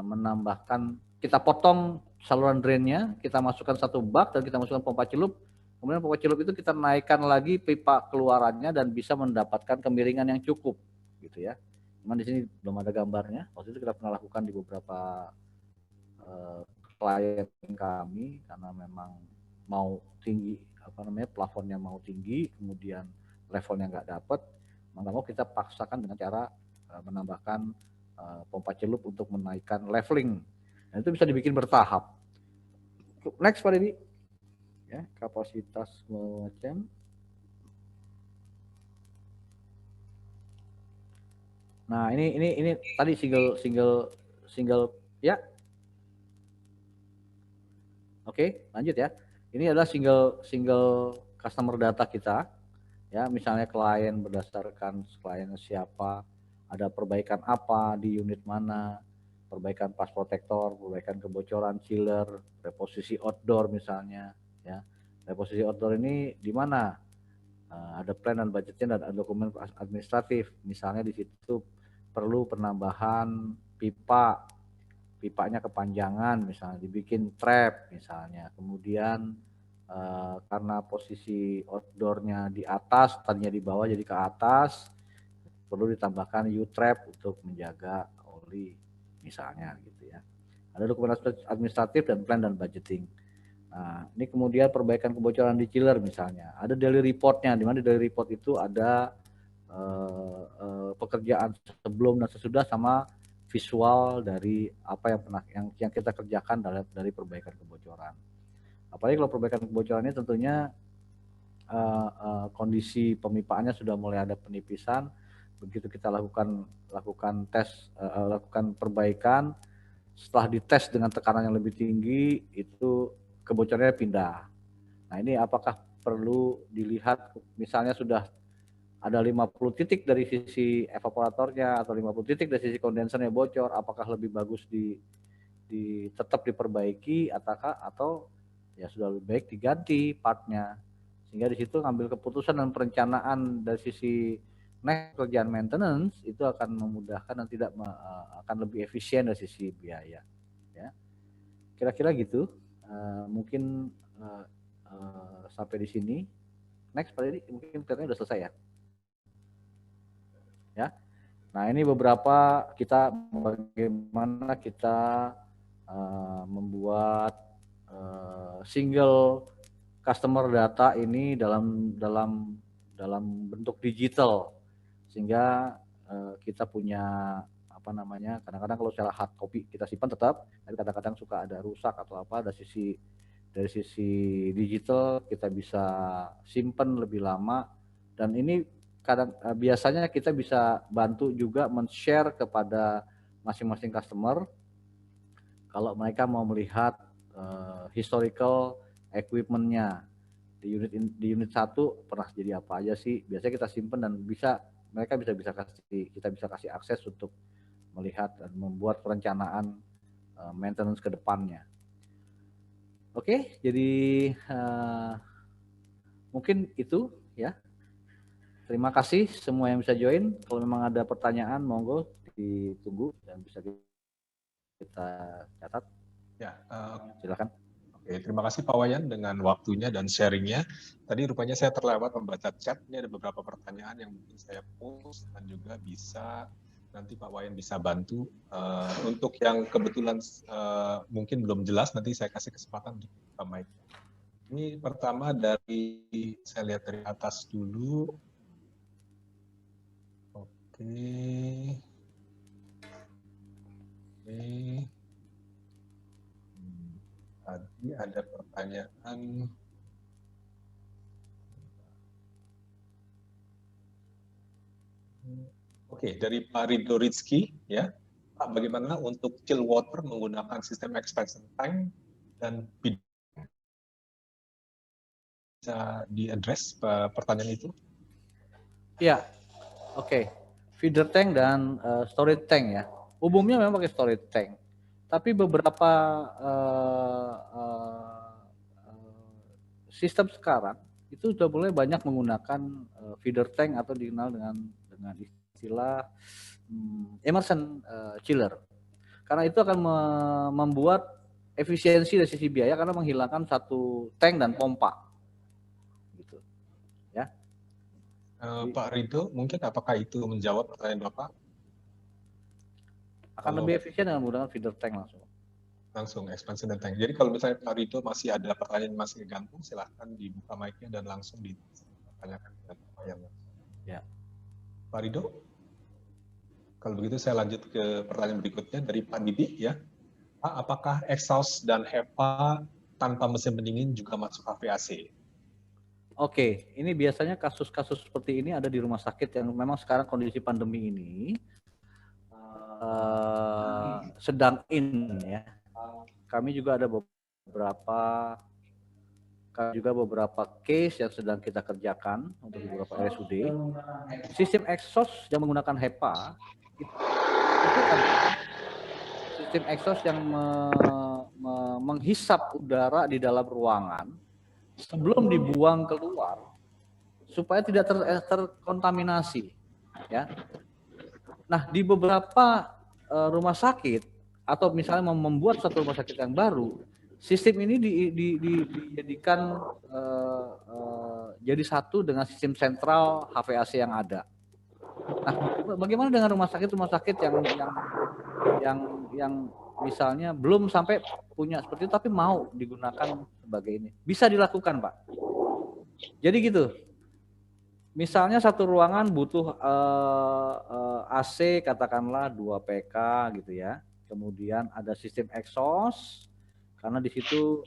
menambahkan, kita potong saluran drainnya, kita masukkan satu bak dan kita masukkan pompa celup. Kemudian pompa celup itu kita naikkan lagi pipa keluarannya dan bisa mendapatkan kemiringan yang cukup, gitu ya. Cuman di sini belum ada gambarnya. Waktu itu kita pernah lakukan di beberapa klien kami karena memang mau tinggi, plafonnya mau tinggi, kemudian levelnya nggak dapat, mau kita paksakan dengan cara menambahkan pompa celup untuk menaikkan leveling. Dan itu bisa dibikin bertahap. Next Pak Deddy. Ya, kapasitas macam. Nah, ini tadi single ya. Oke, lanjut ya. Ini adalah single customer data kita. Ya, misalnya klien berdasarkan kliennya siapa, ada perbaikan apa di unit mana, perbaikan pas protektor, perbaikan kebocoran chiller, reposisi outdoor misalnya, ya. Reposisi outdoor ini di mana? Ada plan dan budgetnya dan ada dokumen administratif. Misalnya di situ perlu penambahan pipanya kepanjangan, misalnya dibikin trap misalnya. Kemudian karena posisi outdoornya di atas, tadinya di bawah jadi ke atas, perlu ditambahkan U-trap untuk menjaga oli misalnya gitu ya. Ada dokumen administratif dan plan dan budgeting. Nah, ini kemudian perbaikan kebocoran di chiller misalnya. Ada daily reportnya, di mana daily report itu ada pekerjaan sebelum dan sesudah sama visual dari apa yang kita kerjakan dari perbaikan kebocoran. Apalagi kalau perbaikan kebocoran ini tentunya kondisi pemipaannya sudah mulai ada penipisan. Begitu kita lakukan tes, lakukan perbaikan, setelah dites dengan tekanan yang lebih tinggi, itu kebocorannya pindah. Nah, ini apakah perlu dilihat, misalnya sudah ada 50 titik dari sisi evaporatornya atau 50 titik dari sisi kondensernya bocor, apakah lebih bagus tetap diperbaiki atau ya sudah lebih baik diganti partnya, sehingga di situ ngambil keputusan dan perencanaan dari sisi pekerjaan maintenance itu akan memudahkan dan akan lebih efisien dari sisi biaya. Ya, kira-kira gitu. Mungkin sampai di sini. Next Pak Deddy, mungkin kelihatannya udah selesai ya. Ya. Nah, ini beberapa bagaimana kita membuat single customer data ini dalam bentuk digital, sehingga kita punya kadang-kadang kalau secara hard copy kita simpan tetap, tapi kadang-kadang suka ada rusak atau apa, dari sisi digital kita bisa simpan lebih lama, dan ini biasanya kita bisa bantu juga men-share kepada masing-masing customer kalau mereka mau melihat historical equipment-nya di unit 1 pernah jadi apa aja sih, biasanya kita simpan dan kita bisa kasih akses untuk melihat dan membuat perencanaan maintenance ke depannya. Oke, jadi mungkin itu ya. Terima kasih semua yang bisa join. Kalau memang ada pertanyaan, monggo ditunggu dan bisa kita catat. Ya, silakan. Oke, terima kasih Pak Wayan dengan waktunya dan sharingnya. Tadi rupanya saya terlewat membaca chat. Ini ada beberapa pertanyaan yang mungkin saya post dan juga bisa nanti Pak Wayan bisa bantu. Untuk yang kebetulan mungkin belum jelas, nanti saya kasih kesempatan untuk Pak Mike. Ini pertama saya lihat dari atas dulu. Oke. Tadi ada pertanyaan. Oke, dari Pak Ridho Rizky, ya. Pak, bagaimana untuk chill water menggunakan sistem expansion tank dan bisa diadres pertanyaan itu? Ya, oke. Feeder tank dan storage tank ya. Umumnya memang pakai storage tank. Tapi beberapa sistem sekarang itu sudah mulai banyak menggunakan feeder tank atau dikenal dengan istilah immersion chiller. Karena itu akan membuat efisiensi dari sisi biaya karena menghilangkan satu tank dan pompa. Gitu. Ya. Pak Ridho, mungkin apakah itu menjawab pertanyaan Bapak? Akan lebih efisien dengan menggunakan feeder tank langsung expansion dan tank. Jadi kalau misalnya Pak Ridho masih ada pertanyaan masih gantung, silahkan dibuka mic-nya dan langsung ditanyakan ke Pak yang ya. Pak Ridho, kalau begitu saya lanjut ke pertanyaan berikutnya dari Pak Didi ya. Pak, apakah exhaust dan HEPA tanpa mesin pendingin juga masuk HVAC? Oke, ini biasanya kasus-kasus seperti ini ada di rumah sakit yang memang sekarang kondisi pandemi ini sedang ya. Kami juga ada beberapa case yang sedang kita kerjakan untuk beberapa RSUD. Sistem exhaust yang menggunakan HEPA itu kan sistem exhaust yang menghisap udara di dalam ruangan sebelum dibuang keluar supaya tidak terkontaminasi, ya. Nah, di beberapa rumah sakit atau misalnya membuat satu rumah sakit yang baru, sistem ini dijadikan jadi satu dengan sistem sentral HVAC yang ada. Nah, bagaimana dengan rumah sakit yang misalnya belum sampai punya seperti itu tapi mau digunakan sebagai ini? Bisa dilakukan, Pak. Jadi gitu. Misalnya satu ruangan butuh AC katakanlah 2 PK gitu ya. Kemudian ada sistem exhaust karena di situ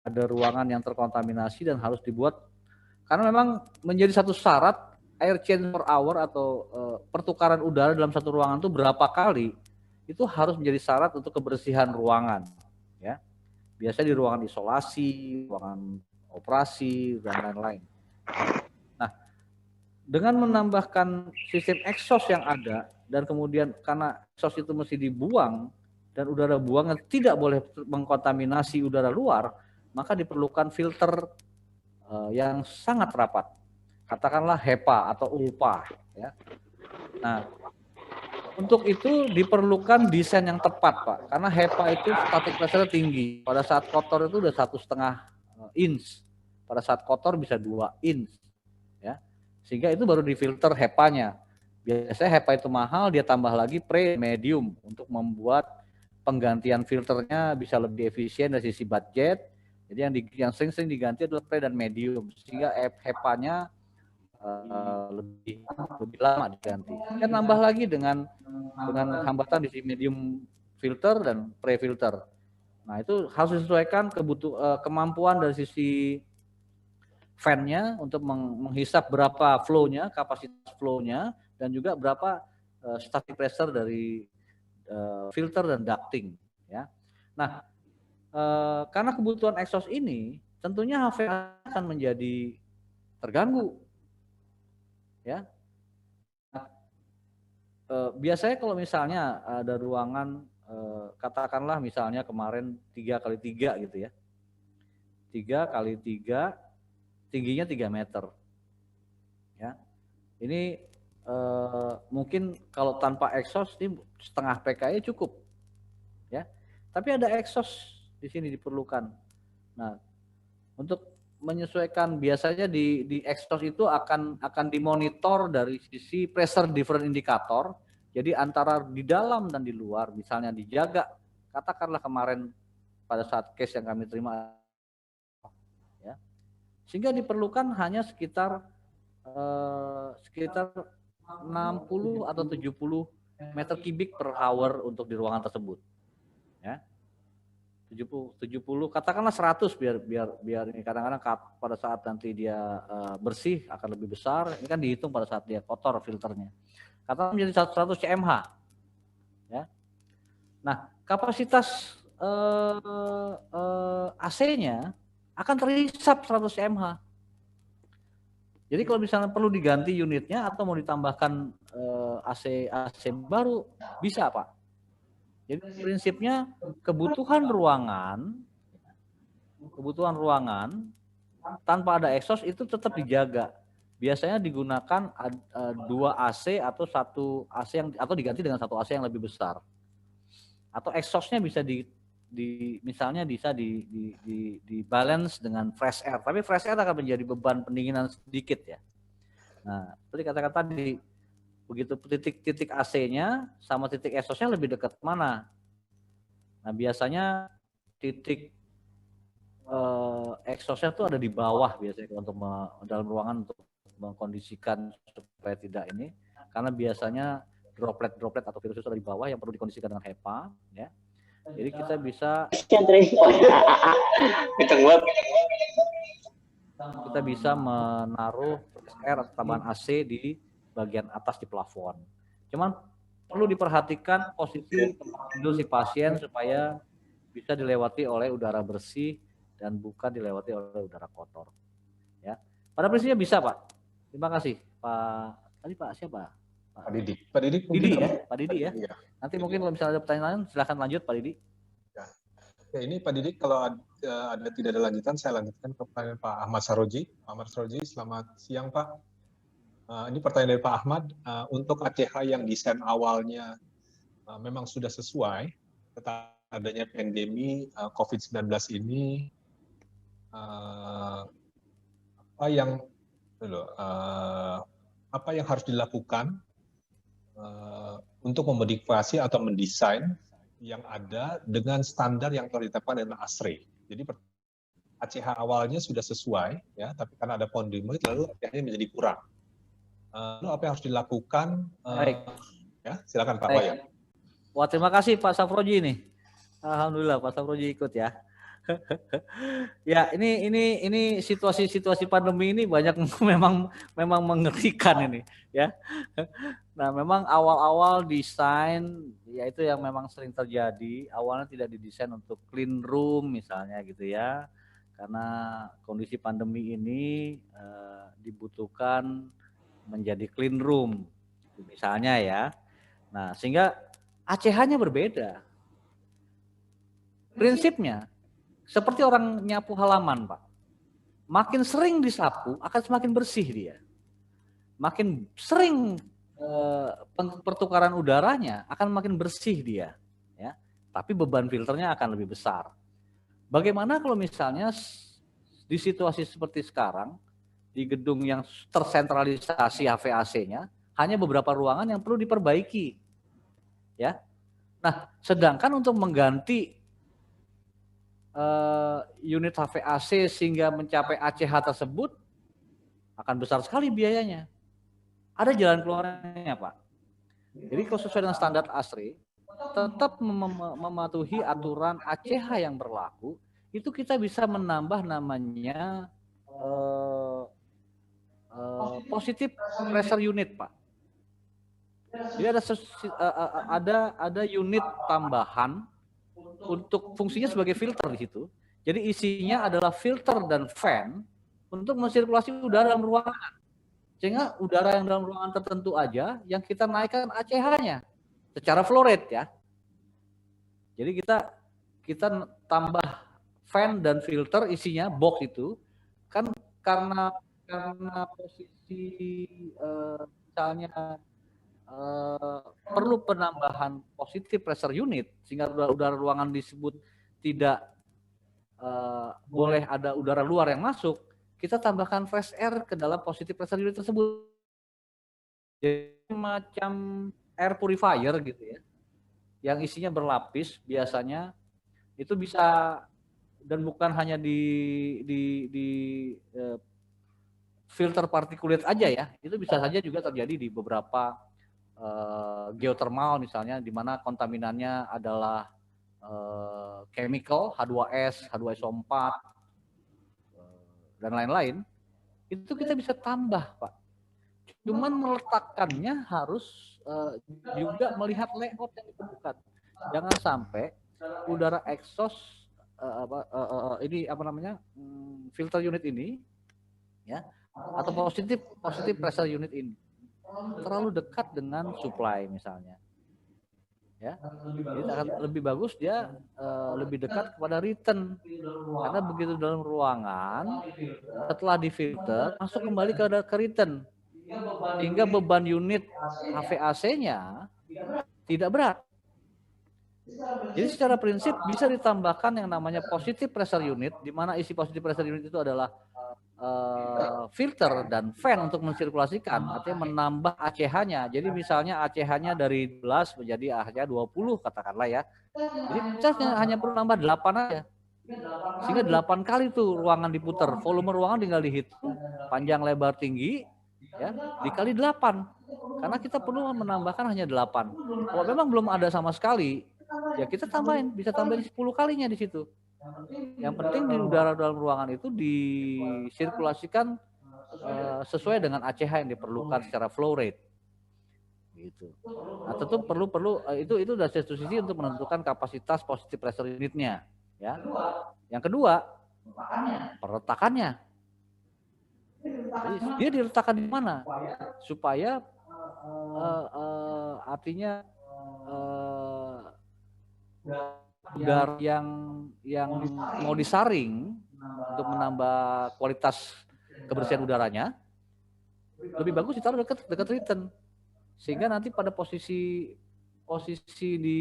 ada ruangan yang terkontaminasi dan harus dibuat karena memang menjadi satu syarat air change per hour atau pertukaran udara dalam satu ruangan itu berapa kali itu harus menjadi syarat untuk kebersihan ruangan ya. Biasanya di ruangan isolasi, ruangan operasi dan lain-lain. Nah, dengan menambahkan sistem exhaust yang ada dan kemudian karena exhaust itu mesti dibuang dan udara buangan tidak boleh mengkontaminasi udara luar, maka diperlukan filter yang sangat rapat. Katakanlah HEPA atau ULPA ya. Nah, untuk itu diperlukan desain yang tepat, Pak. Karena HEPA itu static pressure tinggi. Pada saat kotor itu udah 1,5 inch. Pada saat kotor bisa 2 inch. Ya. Sehingga itu baru difilter HEPA-nya. Biasanya HEPA itu mahal, dia tambah lagi pre-medium untuk membuat penggantian filternya bisa lebih efisien dari sisi budget. Jadi yang sering-sering diganti adalah pre dan medium. Sehingga HEPA-nya lebih lama diganti. Dan nambah lagi dengan hambatan di medium filter dan pre-filter. Nah, itu harus disesuaikan kemampuan dari sisi fan-nya untuk menghisap berapa flow-nya, kapasitas flow-nya, dan juga berapa static pressure dari filter dan ducting. Ya. Nah, karena kebutuhan exhaust ini, tentunya HVAC akan menjadi terganggu. Ya. Biasanya kalau misalnya ada ruangan katakanlah misalnya kemarin 3x3 gitu ya. 3x3 tingginya 3 meter. Ya. Ini mungkin kalau tanpa exhaust ini setengah PKI cukup. Ya. Tapi ada exhaust di sini diperlukan. Nah, untuk menyesuaikan biasanya di exhaust itu akan dimonitor dari sisi pressure different indicator. Jadi antara di dalam dan di luar, misalnya dijaga. Katakanlah kemarin pada saat case yang kami terima, ya, sehingga diperlukan hanya sekitar sekitar 60 atau 70 meter kubik per hour untuk di ruangan tersebut. Ya. 70 katakanlah 100 biar ini kadang-kadang pada saat nanti dia bersih akan lebih besar. Ini kan dihitung pada saat dia kotor filternya. Katakanlah menjadi 100 cmh. Ya. Nah, kapasitas AC-nya akan terhisap 100 cmh. Jadi kalau misalnya perlu diganti unitnya atau mau ditambahkan AC baru, bisa Pak. Jadi prinsipnya kebutuhan ruangan tanpa ada exhaust itu tetap dijaga. Biasanya digunakan 2 AC atau 1 AC atau diganti dengan 1 AC yang lebih besar. Atau exhaustnya bisa misalnya bisa di balance dengan fresh air. Tapi fresh air akan menjadi beban pendinginan sedikit ya. Nah, seperti kata-kata tadi, begitu titik AC-nya sama titik exhaust-nya lebih dekat mana? Nah, biasanya titik exhaust-nya itu ada di bawah biasanya untuk dalam ruangan untuk mengkondisikan supaya tidak ini, karena biasanya droplet atau virus itu ada di bawah yang perlu dikondisikan dengan HEPA, ya. Jadi kita bisa menaruh air atau tambahan AC di bagian atas di plafon. Cuman perlu diperhatikan posisi tempat tidur si pasien supaya bisa dilewati oleh udara bersih dan bukan dilewati oleh udara kotor. Ya, pada prinsipnya bisa Pak. Terima kasih Pak. Tadi Pak siapa? Pak Didi. Pak Didi mungkin ya, Pak Didi ya. Nanti Didi. Mungkin kalau misalnya ada pertanyaan silakan lanjut Pak Didi. Ya, ini Pak Didi kalau tidak ada lanjutan saya lanjutkan ke Pak Ahmad Saroji. Pak Ahmad Saroji, selamat siang Pak. Ini pertanyaan dari Pak Ahmad. Untuk ACH yang desain awalnya memang sudah sesuai, tetapi adanya pandemi COVID-19 ini apa yang harus dilakukan untuk memodifikasi atau mendesain yang ada dengan standar yang telah ditetapkan dengan ASRE. Jadi ACH awalnya sudah sesuai, ya, tapi karena ada pandemi lalu ACH-nya menjadi kurang. Lalu apa yang harus dilakukan? Ya, silakan Pak Wayan. Wah, terima kasih Pak Safroji ini. Alhamdulillah Pak Safroji ikut ya. Ya, ini situasi pandemi ini banyak memang mengerikan ini, ya. Nah, memang awal-awal desain yaitu yang memang sering terjadi, awalnya tidak didesain untuk clean room misalnya gitu ya. Karena kondisi pandemi ini dibutuhkan menjadi clean room misalnya ya. Nah, sehingga ACH-nya berbeda. Prinsipnya seperti orang nyapu halaman, Pak. Makin sering disapu akan semakin bersih dia. Makin sering pertukaran udaranya akan makin bersih dia, ya. Tapi beban filternya akan lebih besar. Bagaimana kalau misalnya di situasi seperti sekarang di gedung yang tersentralisasi HVAC-nya hanya beberapa ruangan yang perlu diperbaiki, ya. Nah, sedangkan untuk mengganti unit HVAC sehingga mencapai ACH tersebut akan besar sekali biayanya. Ada jalan keluarnya Pak. Jadi kalau sesuai dengan standar ASRE, tetap mematuhi aturan ACH yang berlaku, itu kita bisa menambah namanya positive pressure unit Pak. Jadi ada unit tambahan untuk fungsinya sebagai filter di situ. Jadi isinya adalah filter dan fan untuk mensirkulasi udara dalam ruangan. Sehingga udara yang dalam ruangan tertentu aja yang kita naikkan ACH-nya secara flow rate ya. Jadi kita tambah fan dan filter isinya box itu kan karena posisi misalnya perlu penambahan positive pressure unit sehingga udara ruangan disebut tidak boleh ada udara luar yang masuk, kita tambahkan fresh air ke dalam positive pressure unit tersebut. Jadi macam air purifier gitu ya, yang isinya berlapis biasanya itu bisa, dan bukan hanya di filter partikulat aja ya, itu bisa saja juga terjadi di beberapa geothermal misalnya, di mana kontaminannya adalah chemical, H2S, H2SO4, dan lain-lain, itu kita bisa tambah, Pak. Cuman meletakkannya harus juga melihat layout yang ditemukan. Jangan sampai udara exhaust ini apa namanya filter unit ini, ya, atau positif pressure unit ini terlalu dekat dengan supply misalnya, ya. Jadi akan lebih bagus dia lebih dekat kepada return, karena begitu dalam ruangan setelah difilter masuk kembali ke return, sehingga beban unit HVAC-nya tidak berat. Jadi secara prinsip bisa ditambahkan yang namanya positive pressure unit, di mana isi positive pressure unit itu adalah filter dan fan untuk mensirkulasikan, artinya menambah ACH-nya. Jadi misalnya ACH-nya dari 12 menjadi ACH 20 katakanlah ya. Jadi kita hanya perlu nambah 8 aja. Sehingga 8 kali tuh ruangan diputar. Volume ruangan tinggal dihitung, panjang lebar tinggi, ya, dikali 8. Karena kita perlu menambahkan hanya 8. Kalau memang belum ada sama sekali, ya kita tambahin, bisa tambahin 10 kalinya di situ. Yang penting di udara dalam ruangan itu disirkulasikan sesuai dengan ACH yang diperlukan secara flow rate. Gitu. Nah, tentu perlu itu dari satu sisi untuk menentukan kapasitas positive pressure unitnya, ya. Yang kedua, perletakannya. Jadi dia diletakkan di mana supaya artinya udara yang mau disaring untuk menambah kualitas kebersihan udaranya lebih bagus ditaruh dekat return, sehingga nanti pada posisi di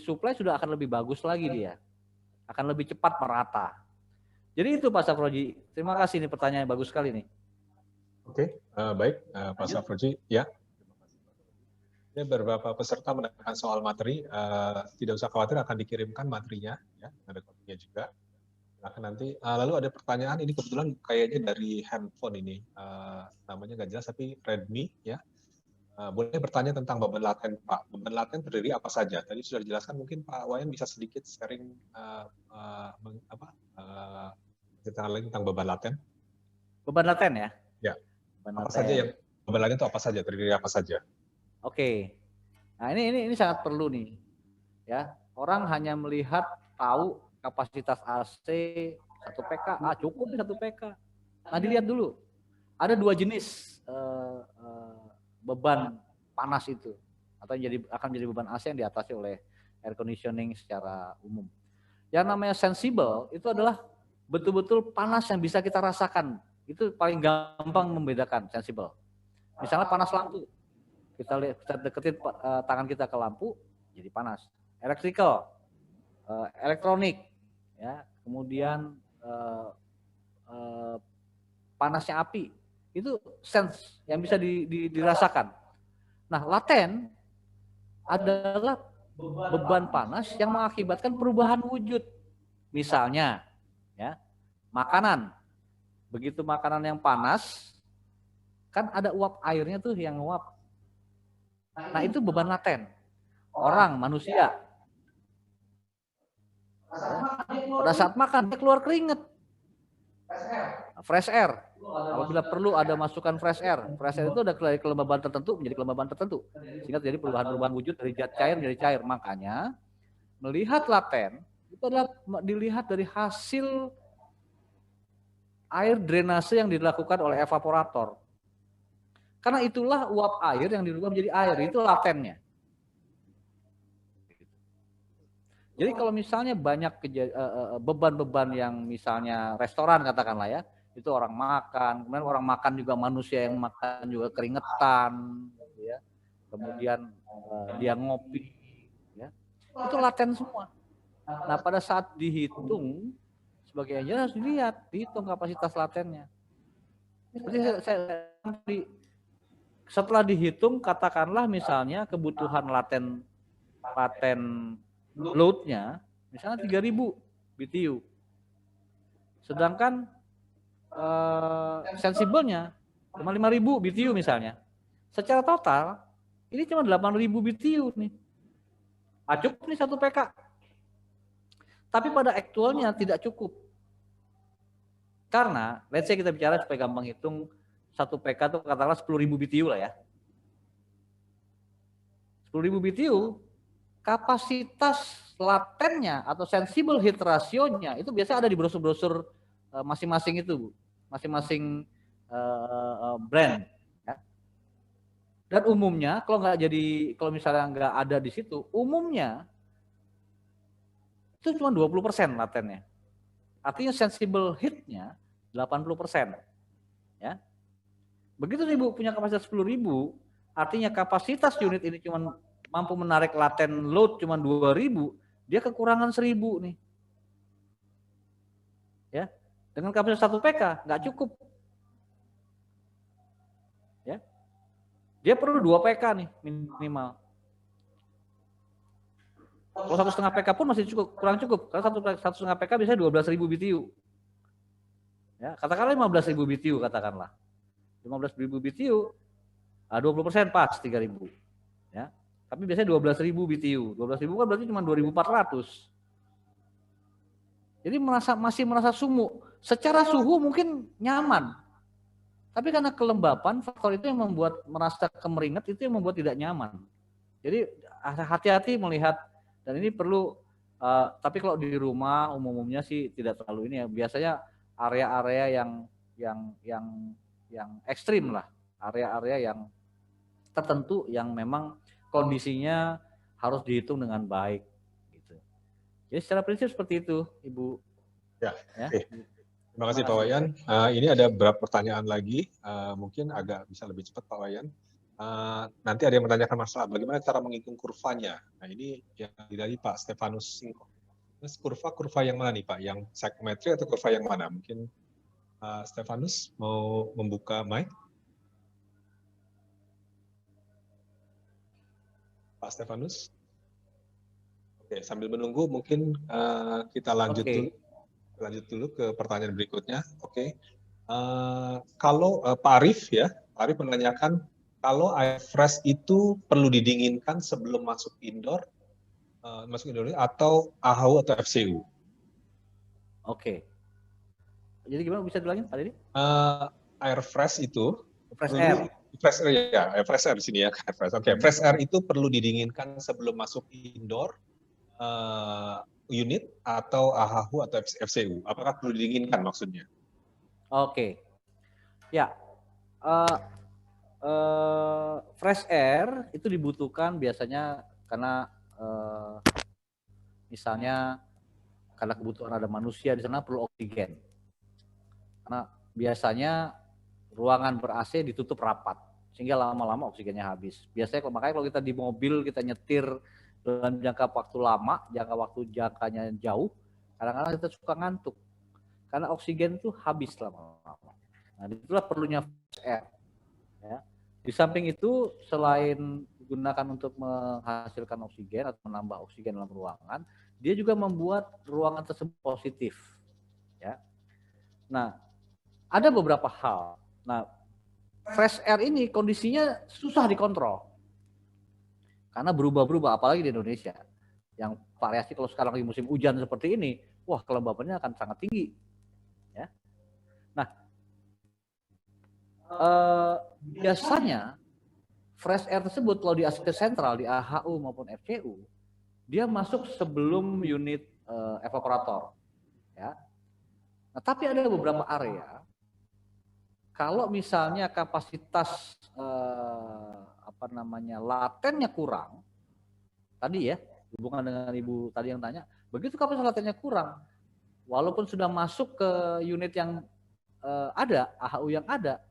supply sudah akan lebih bagus lagi, dia akan lebih cepat merata. Jadi itu Pak Safroji. Terima kasih, ini pertanyaan yang bagus sekali nih. Oke, baik Pak Safroji, ya. Ini beberapa peserta menanyakan soal materi, tidak usah khawatir, akan dikirimkan materinya, ya, ada kopinya juga. Nah, nanti lalu ada pertanyaan, ini kebetulan kayaknya dari handphone ini, namanya nggak jelas tapi Redmi, ya. Boleh bertanya tentang beban laten, Pak. Beban laten terdiri apa saja? Tadi sudah dijelaskan, mungkin Pak Wayan bisa sedikit sharing cerita lagi tentang beban laten. Beban laten ya? Ya. Beban apa laten saja yang beban laten itu apa saja? Terdiri apa saja? Oke. Nah, ini sangat perlu nih. Ya, orang hanya melihat tahu kapasitas AC 1 PK, cukup 1 PK. Nah, dilihat dulu. Ada 2 jenis beban panas itu, atau akan menjadi beban AC yang diatasi oleh air conditioning secara umum. Yang namanya sensible itu adalah betul-betul panas yang bisa kita rasakan. Itu paling gampang membedakan sensible. Misalnya panas lampu, kita deketin tangan kita ke lampu, jadi panas. Electrical, elektronik, ya, kemudian panasnya api, itu sense yang bisa dirasakan. Nah, laten adalah beban panas yang mengakibatkan perubahan wujud. Misalnya, ya, makanan. Begitu makanan yang panas, kan ada uap airnya tuh yang nguap. Nah, itu beban laten. Orang, manusia. Pada saat makan, dia keluar keringat. Fresh air. Apabila perlu ada masukan fresh air. Fresh air itu ada kelembaban tertentu menjadi kelembaban tertentu. Sehingga terjadi perubahan-perubahan wujud dari zat cair menjadi cair. Makanya, melihat laten, itu adalah dilihat dari hasil air drainase yang dilakukan oleh evaporator. Karena itulah uap air yang dirubah menjadi air, itu latennya. Jadi kalau misalnya banyak beban-beban yang misalnya restoran katakanlah ya, itu orang makan, kemudian orang makan juga manusia yang makan juga keringetan, ya. Kemudian dia ngopi, ya. Itu laten semua. Nah, pada saat dihitung sebagai engineer harus dilihat, dihitung kapasitas latennya. Seperti setelah dihitung, katakanlah misalnya kebutuhan laten load-nya misalnya 3.000 BTU. Sedangkan sensible-nya cuma 5.000 BTU misalnya. Secara total ini cuma 8.000 BTU nih. Cukup nih 1 PK. Tapi pada aktualnya tidak cukup. Karena, let's say kita bicara supaya gampang hitung, 1 PK itu katakanlah 10.000 BTU lah ya. 10.000 BTU, kapasitas latennya atau sensible heat ratio-nya itu biasa ada di brosur-brosur masing-masing itu, Bu. Masing-masing brand. Ya. Dan umumnya, kalau misalnya nggak ada di situ, umumnya itu cuma 20% latennya. Artinya sensible heat-nya 80%. Ya. Begitu Ibu punya kapasitas 10.000, artinya kapasitas unit ini cuma mampu menarik laten load cuma 2.000, dia kekurangan 1.000 nih. Ya. Dengan kapasitas 1 PK nggak cukup. Ya. Dia perlu 2 PK nih minimal. Kalau 1,5 PK pun masih cukup, kurang cukup. Karena 1,5 PK biasanya 12.000 BTU. Ya, katakanlah 15.000 BTU katakanlah. 15.000 BTU, 20% pas 3.000. Ya. Tapi biasanya 12.000 BTU. 12.000 kan berarti cuma 2.400. Jadi masih merasa sumuk. Secara suhu mungkin nyaman. Tapi karena kelembapan, faktor itu yang membuat merasa kemeringat, itu yang membuat tidak nyaman. Jadi hati-hati melihat, dan ini perlu, tapi kalau di rumah umumnya sih tidak terlalu ini ya. Biasanya area-area yang ekstrim lah, area-area yang tertentu yang memang kondisinya harus dihitung dengan baik. Gitu. Jadi secara prinsip seperti itu, Ibu. Ya. Okay. Terima kasih Pak Wayan. Ini ada beberapa pertanyaan lagi, mungkin agak bisa lebih cepat Pak Wayan. Nanti ada yang menanyakan masalah bagaimana cara menghitung kurvanya. Nah ini yang dari Pak Stefanus Singko. Terus kurva yang mana nih Pak? Yang psikometri atau kurva yang mana? Mungkin Stefanus mau membuka mic. Pak Stefanus. Oke, sambil menunggu mungkin kita lanjut dulu ke pertanyaan berikutnya. Oke. Kalau Pak Arif ya, Pak Arif menanyakan kalau air fresh itu perlu didinginkan sebelum masuk indoor atau AHU atau FCU? Oke. Jadi gimana bisa diulangin Pak Didi? Air fresh itu fresh air ya, fresh air di sini ya. Oke, fresh air itu perlu didinginkan sebelum masuk indoor unit atau AHU atau FCU? Apakah perlu didinginkan maksudnya? Oke. Ya. Fresh air itu dibutuhkan biasanya karena misalnya karena kebutuhan ada manusia di sana perlu oksigen. Karena biasanya ruangan ber-AC ditutup rapat sehingga lama-lama oksigennya habis. Biasanya makanya kalau kita di mobil kita nyetir dalam jangka waktu lama, jangkanya jauh, kadang-kadang kita suka ngantuk karena oksigen itu habis lama-lama. Nah, itulah perlunya fresh air. Ya. Di samping itu selain digunakan untuk menghasilkan oksigen atau menambah oksigen dalam ruangan, dia juga membuat ruangan tersebut positif. Ya. Nah, ada beberapa hal. Nah, fresh air ini kondisinya susah dikontrol. Karena berubah-berubah, apalagi di Indonesia. Yang variasi kalau sekarang di musim hujan seperti ini, wah kelembabannya akan sangat tinggi. Ya. Nah, biasanya fresh air tersebut kalau di AC sentral, di AHU maupun FCU, dia masuk sebelum unit evaporator. Ya. Nah, tapi ada beberapa area kalau misalnya kapasitas latennya kurang, tadi ya hubungan dengan Ibu tadi yang tanya, begitu kapasitas latennya kurang, walaupun sudah masuk ke unit yang ada, AHU yang ada,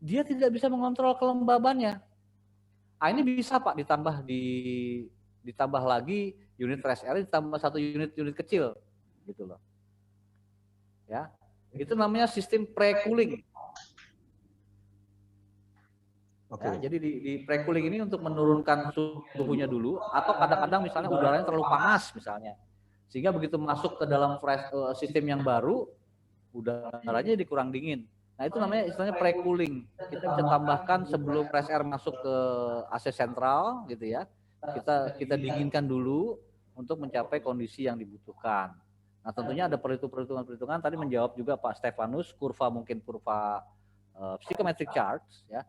dia tidak bisa mengontrol kelembabannya. Ini bisa Pak ditambah lagi unit fresh air, ditambah satu unit kecil, gitu loh. Ya, itu namanya sistem pre-cooling. Ya, jadi di pre-cooling ini untuk menurunkan suhunya dulu, atau kadang-kadang misalnya udaranya terlalu panas misalnya, sehingga begitu masuk ke dalam sistem yang baru, udaranya dikurang dingin. Nah Nah itu namanya istilahnya pre-cooling. Kita bisa tambahkan sebelum press air masuk ke AC sentral gitu ya. Kita dinginkan dulu untuk mencapai kondisi yang dibutuhkan. Nah tentunya ada perhitungan-perhitungan. Tadi menjawab juga Pak Stefanus, mungkin kurva psychometric charge ya.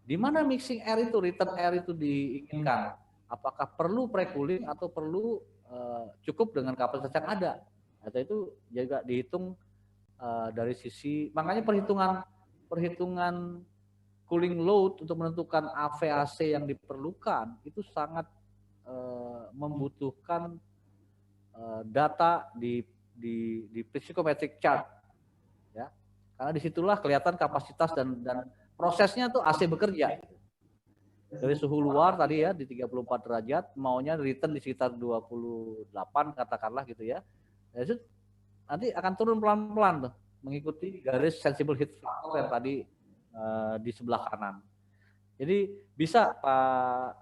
Di mana mixing air itu, return air itu diinginkan? Apakah perlu pre-cooling atau perlu cukup dengan kapasitas yang ada? Atau itu juga dihitung dari sisi, makanya perhitungan cooling load untuk menentukan AVAC yang diperlukan itu sangat membutuhkan data di psychometric chart ya, karena disitulah kelihatan kapasitas dan prosesnya tuh AC bekerja dari suhu luar tadi ya di 34 derajat, maunya return di sekitar 28 katakanlah gitu ya. Jadi nanti akan turun pelan-pelan tuh mengikuti garis sensible heat factor yang tadi di sebelah kanan. Jadi bisa Pak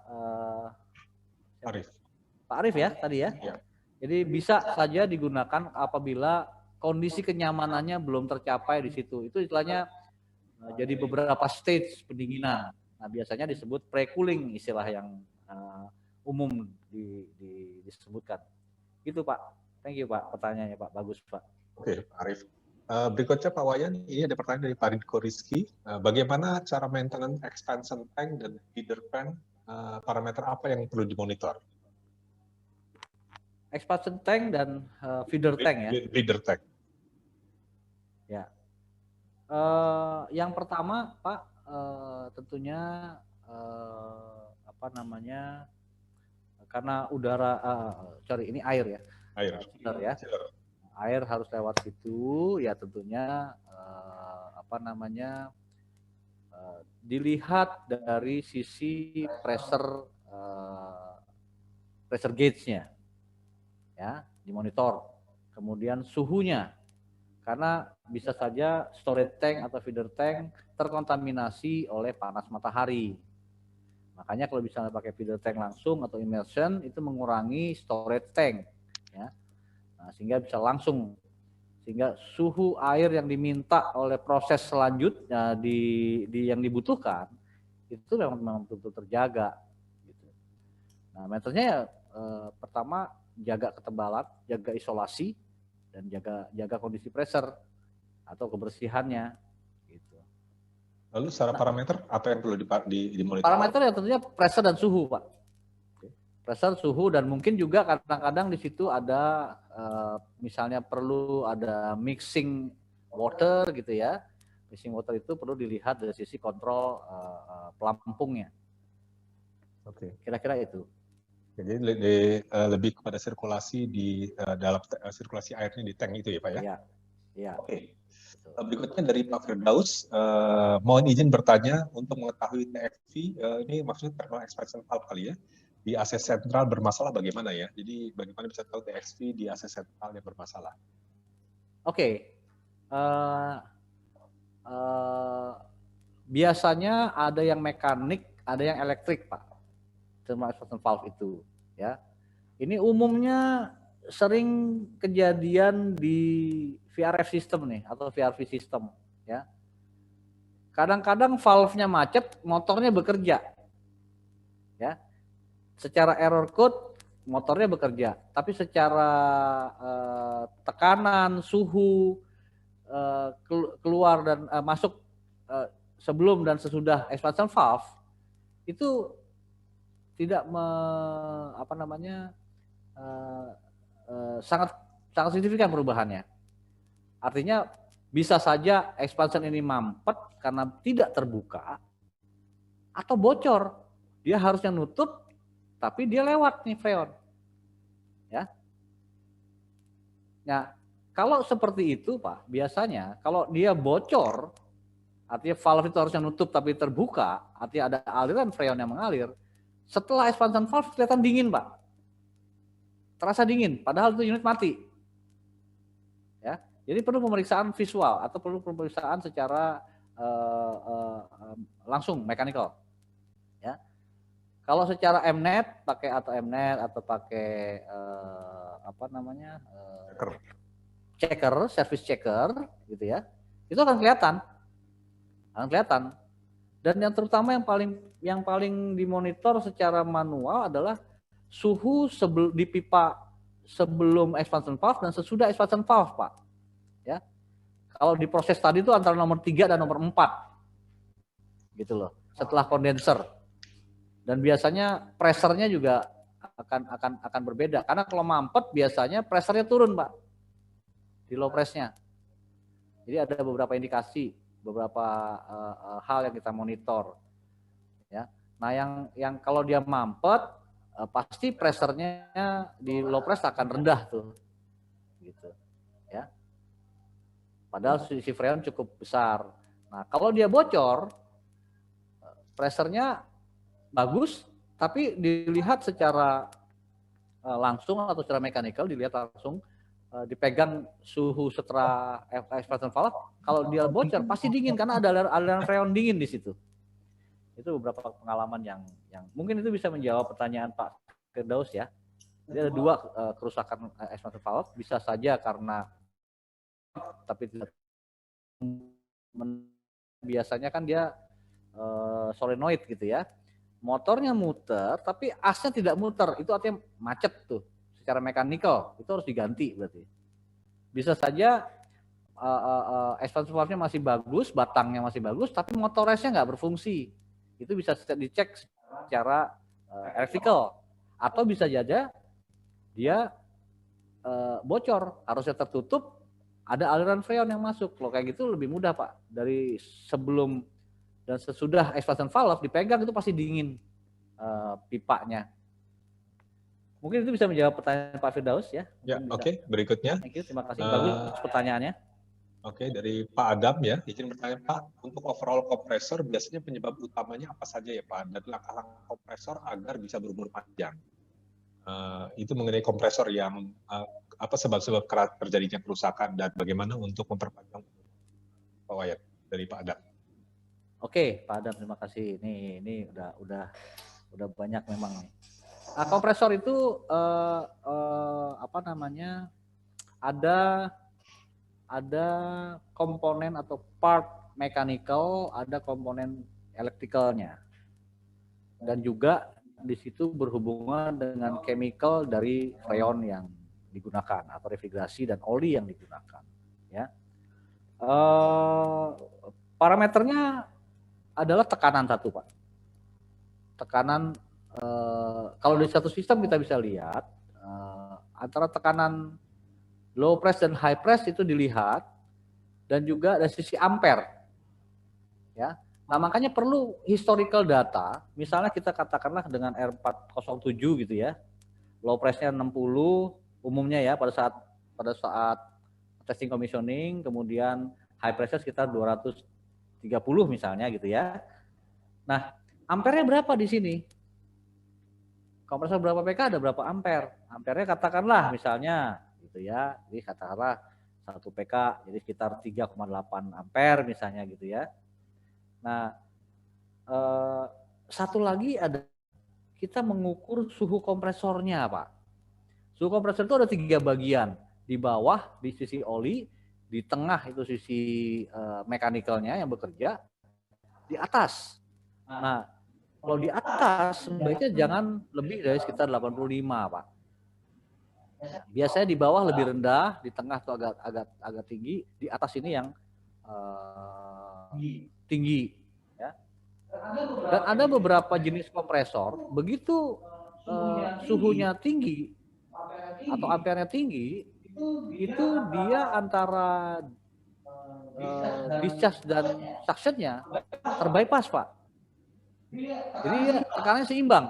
Arif ya tadi ya. Jadi bisa saja digunakan apabila kondisi kenyamanannya belum tercapai di situ. Itu istilahnya jadi beberapa stage pendinginan. Nah, biasanya disebut pre-cooling, istilah yang umum disebutkan. Gitu Pak. Thank you Pak, pertanyaannya Pak. Bagus Pak. Oke, Pak Arif. Berikutnya Pak Wayan, ini ada pertanyaan dari Pak Ridko Rizky. Bagaimana cara maintenance expansion tank dan feeder fan? Parameter apa yang perlu dimonitor? Expansion tank dan feeder tank ya? Feeder tank. Ya. Yang pertama Pak, tentunya apa namanya, karena udara, ini air ya. Chiller ya. Air harus lewat situ, ya tentunya apa namanya, dilihat dari sisi pressure gauge-nya ya, dimonitor. Kemudian suhunya, karena bisa saja storage tank atau feeder tank terkontaminasi oleh panas matahari. Makanya kalau misalnya pakai feeder tank langsung atau immersion itu mengurangi storage tank ya. Nah, sehingga bisa langsung, sehingga suhu air yang diminta oleh proses selanjutnya yang dibutuhkan itu memang betul-betul terjaga gitu. Nah, meternya ya pertama jaga ketebalan, jaga isolasi, dan jaga kondisi pressure atau kebersihannya gitu. Lalu secara parameter apa yang perlu dimonitor? Parameter ya tentunya pressure dan suhu Pak. Pressure, suhu, dan mungkin juga kadang-kadang di situ ada misalnya perlu ada mixing water gitu ya. Mixing water itu perlu dilihat dari sisi kontrol pelampungnya. Oke. Kira-kira itu. Jadi lebih kepada sirkulasi di dalam sirkulasi airnya di tank itu ya Pak ya? Iya. Iya. Oke. Berikutnya dari Pak Firdaus, mohon izin bertanya untuk mengetahui TXV, ini maksudnya thermal expansion valve kali ya, di AC sentral bermasalah bagaimana ya? Jadi bagaimana bisa tahu TXV di AC sentral yang bermasalah? Oke. Biasanya ada yang mekanik, ada yang elektrik Pak. Thermal expansion valve itu ya. Ini umumnya sering kejadian di VRF system nih atau VRV system ya. Kadang-kadang valve-nya macet, motornya bekerja. Ya. Secara error code motornya bekerja, tapi secara tekanan, suhu keluar dan masuk sebelum dan sesudah expansion valve itu tidak sangat signifikan perubahannya. Artinya bisa saja expansion ini mampet karena tidak terbuka atau bocor. Dia harusnya nutup tapi dia lewat nih freon. Ya. Nah, kalau seperti itu Pak, biasanya kalau dia bocor, artinya valve itu harusnya nutup tapi terbuka, artinya ada aliran freon yang mengalir. Setelah expansion valve kelihatan dingin Pak, terasa dingin, padahal itu unit mati. Ya, jadi perlu pemeriksaan visual atau perlu pemeriksaan secara langsung mechanical. Ya, kalau secara Mnet pakai checker, service checker, gitu ya, itu akan kelihatan akan kelihatan. Dan yang terutama yang paling dimonitor secara manual adalah suhu di pipa sebelum expansion valve dan sesudah expansion valve, Pak. Ya. Kalau di proses tadi itu antara nomor 3 dan nomor 4. Gitu loh. Setelah kondenser. Dan biasanya pressernya juga akan berbeda. Karena kalau mampet biasanya pressernya turun, Pak. Di low pressnya. Jadi ada beberapa indikasi, beberapa hal yang kita monitor. Ya. Nah, yang kalau dia mampet pasti pressernya di low press akan rendah tuh. Gitu. Ya. Padahal si freon cukup besar. Nah, kalau dia bocor, pressernya bagus, tapi dilihat secara langsung atau secara mekanikal, dilihat langsung, dipegang suhu setelah expansion valve, kalau dia bocor pasti dingin karena ada aliran freon dingin di situ. Itu beberapa pengalaman yang mungkin itu bisa menjawab pertanyaan Pak Firdaus ya. Jadi ada 2 kerusakan expansion valve, bisa saja karena tapi tidak, biasanya kan dia solenoid gitu ya. Motornya muter tapi asnya tidak muter, itu artinya macet tuh secara mekanikal, itu harus diganti berarti. Bisa saja expansion valve-nya masih bagus, batangnya masih bagus, tapi motor resnya nggak berfungsi. Itu bisa dicek secara elektrikal. Atau bisa saja dia bocor, harusnya tertutup, ada aliran freon yang masuk. Kalau kayak gitu lebih mudah, Pak. Dari sebelum dan sesudah expansion valve dipegang itu pasti dingin pipanya. Mungkin itu bisa menjawab pertanyaan Pak Firdaus ya. Ya, oke. Berikutnya. Thank you, terima kasih. Bagus pertanyaannya. Oke, dari Pak Adam ya. Izin bertanya Pak, untuk overall kompresor biasanya penyebab utamanya apa saja ya Pak? Dan langkah-langkah kompresor agar bisa berumur panjang. Itu mengenai kompresor yang apa sebab-sebab terjadinya kerusakan dan bagaimana untuk memperpanjang Pak Wayan dari Pak Adam. Oke, Pak Adam, terima kasih. Ini udah banyak memang nih. Nah, kompresor itu apa namanya? Ada komponen atau part mechanical, ada komponen elektrikalnya. Dan juga di situ berhubungan dengan chemical dari freon yang digunakan atau refrigerasi dan oli yang digunakan. Ya. Parameternya adalah tekanan satu, Pak. Tekanan kalau di satu sistem kita bisa lihat antara tekanan low press dan high press itu dilihat, dan juga dari sisi ampere. Ya. Nah, makanya perlu historical data. Misalnya kita katakanlah dengan R407 gitu ya. Low pressnya 60 umumnya ya pada saat testing commissioning, kemudian high pressnya sekitar 230 misalnya gitu ya. Nah, ampernya berapa di sini? Kompresor berapa PK ada berapa ampere? Ampernya katakanlah misalnya gitu ya. Jadi katakanlah 1 PK jadi sekitar 3,8 ampere misalnya gitu ya. Nah, satu lagi ada kita mengukur suhu kompresornya, Pak. Suhu kompresor itu ada 3 bagian. Di bawah di sisi oli, di tengah itu sisi mekanikalnya yang bekerja, di atas. Nah, kalau di atas sebaiknya jangan lebih dari sekitar 85, Pak. Biasanya di bawah lebih rendah, di tengah itu agak tinggi, di atas ini yang tinggi. Ya. Dan ada beberapa jenis kompresor, begitu suhunya tinggi atau ampernya tinggi, itu dia antara discharge dan suctionnya terbypass, Pak. Jadi tekanannya seimbang.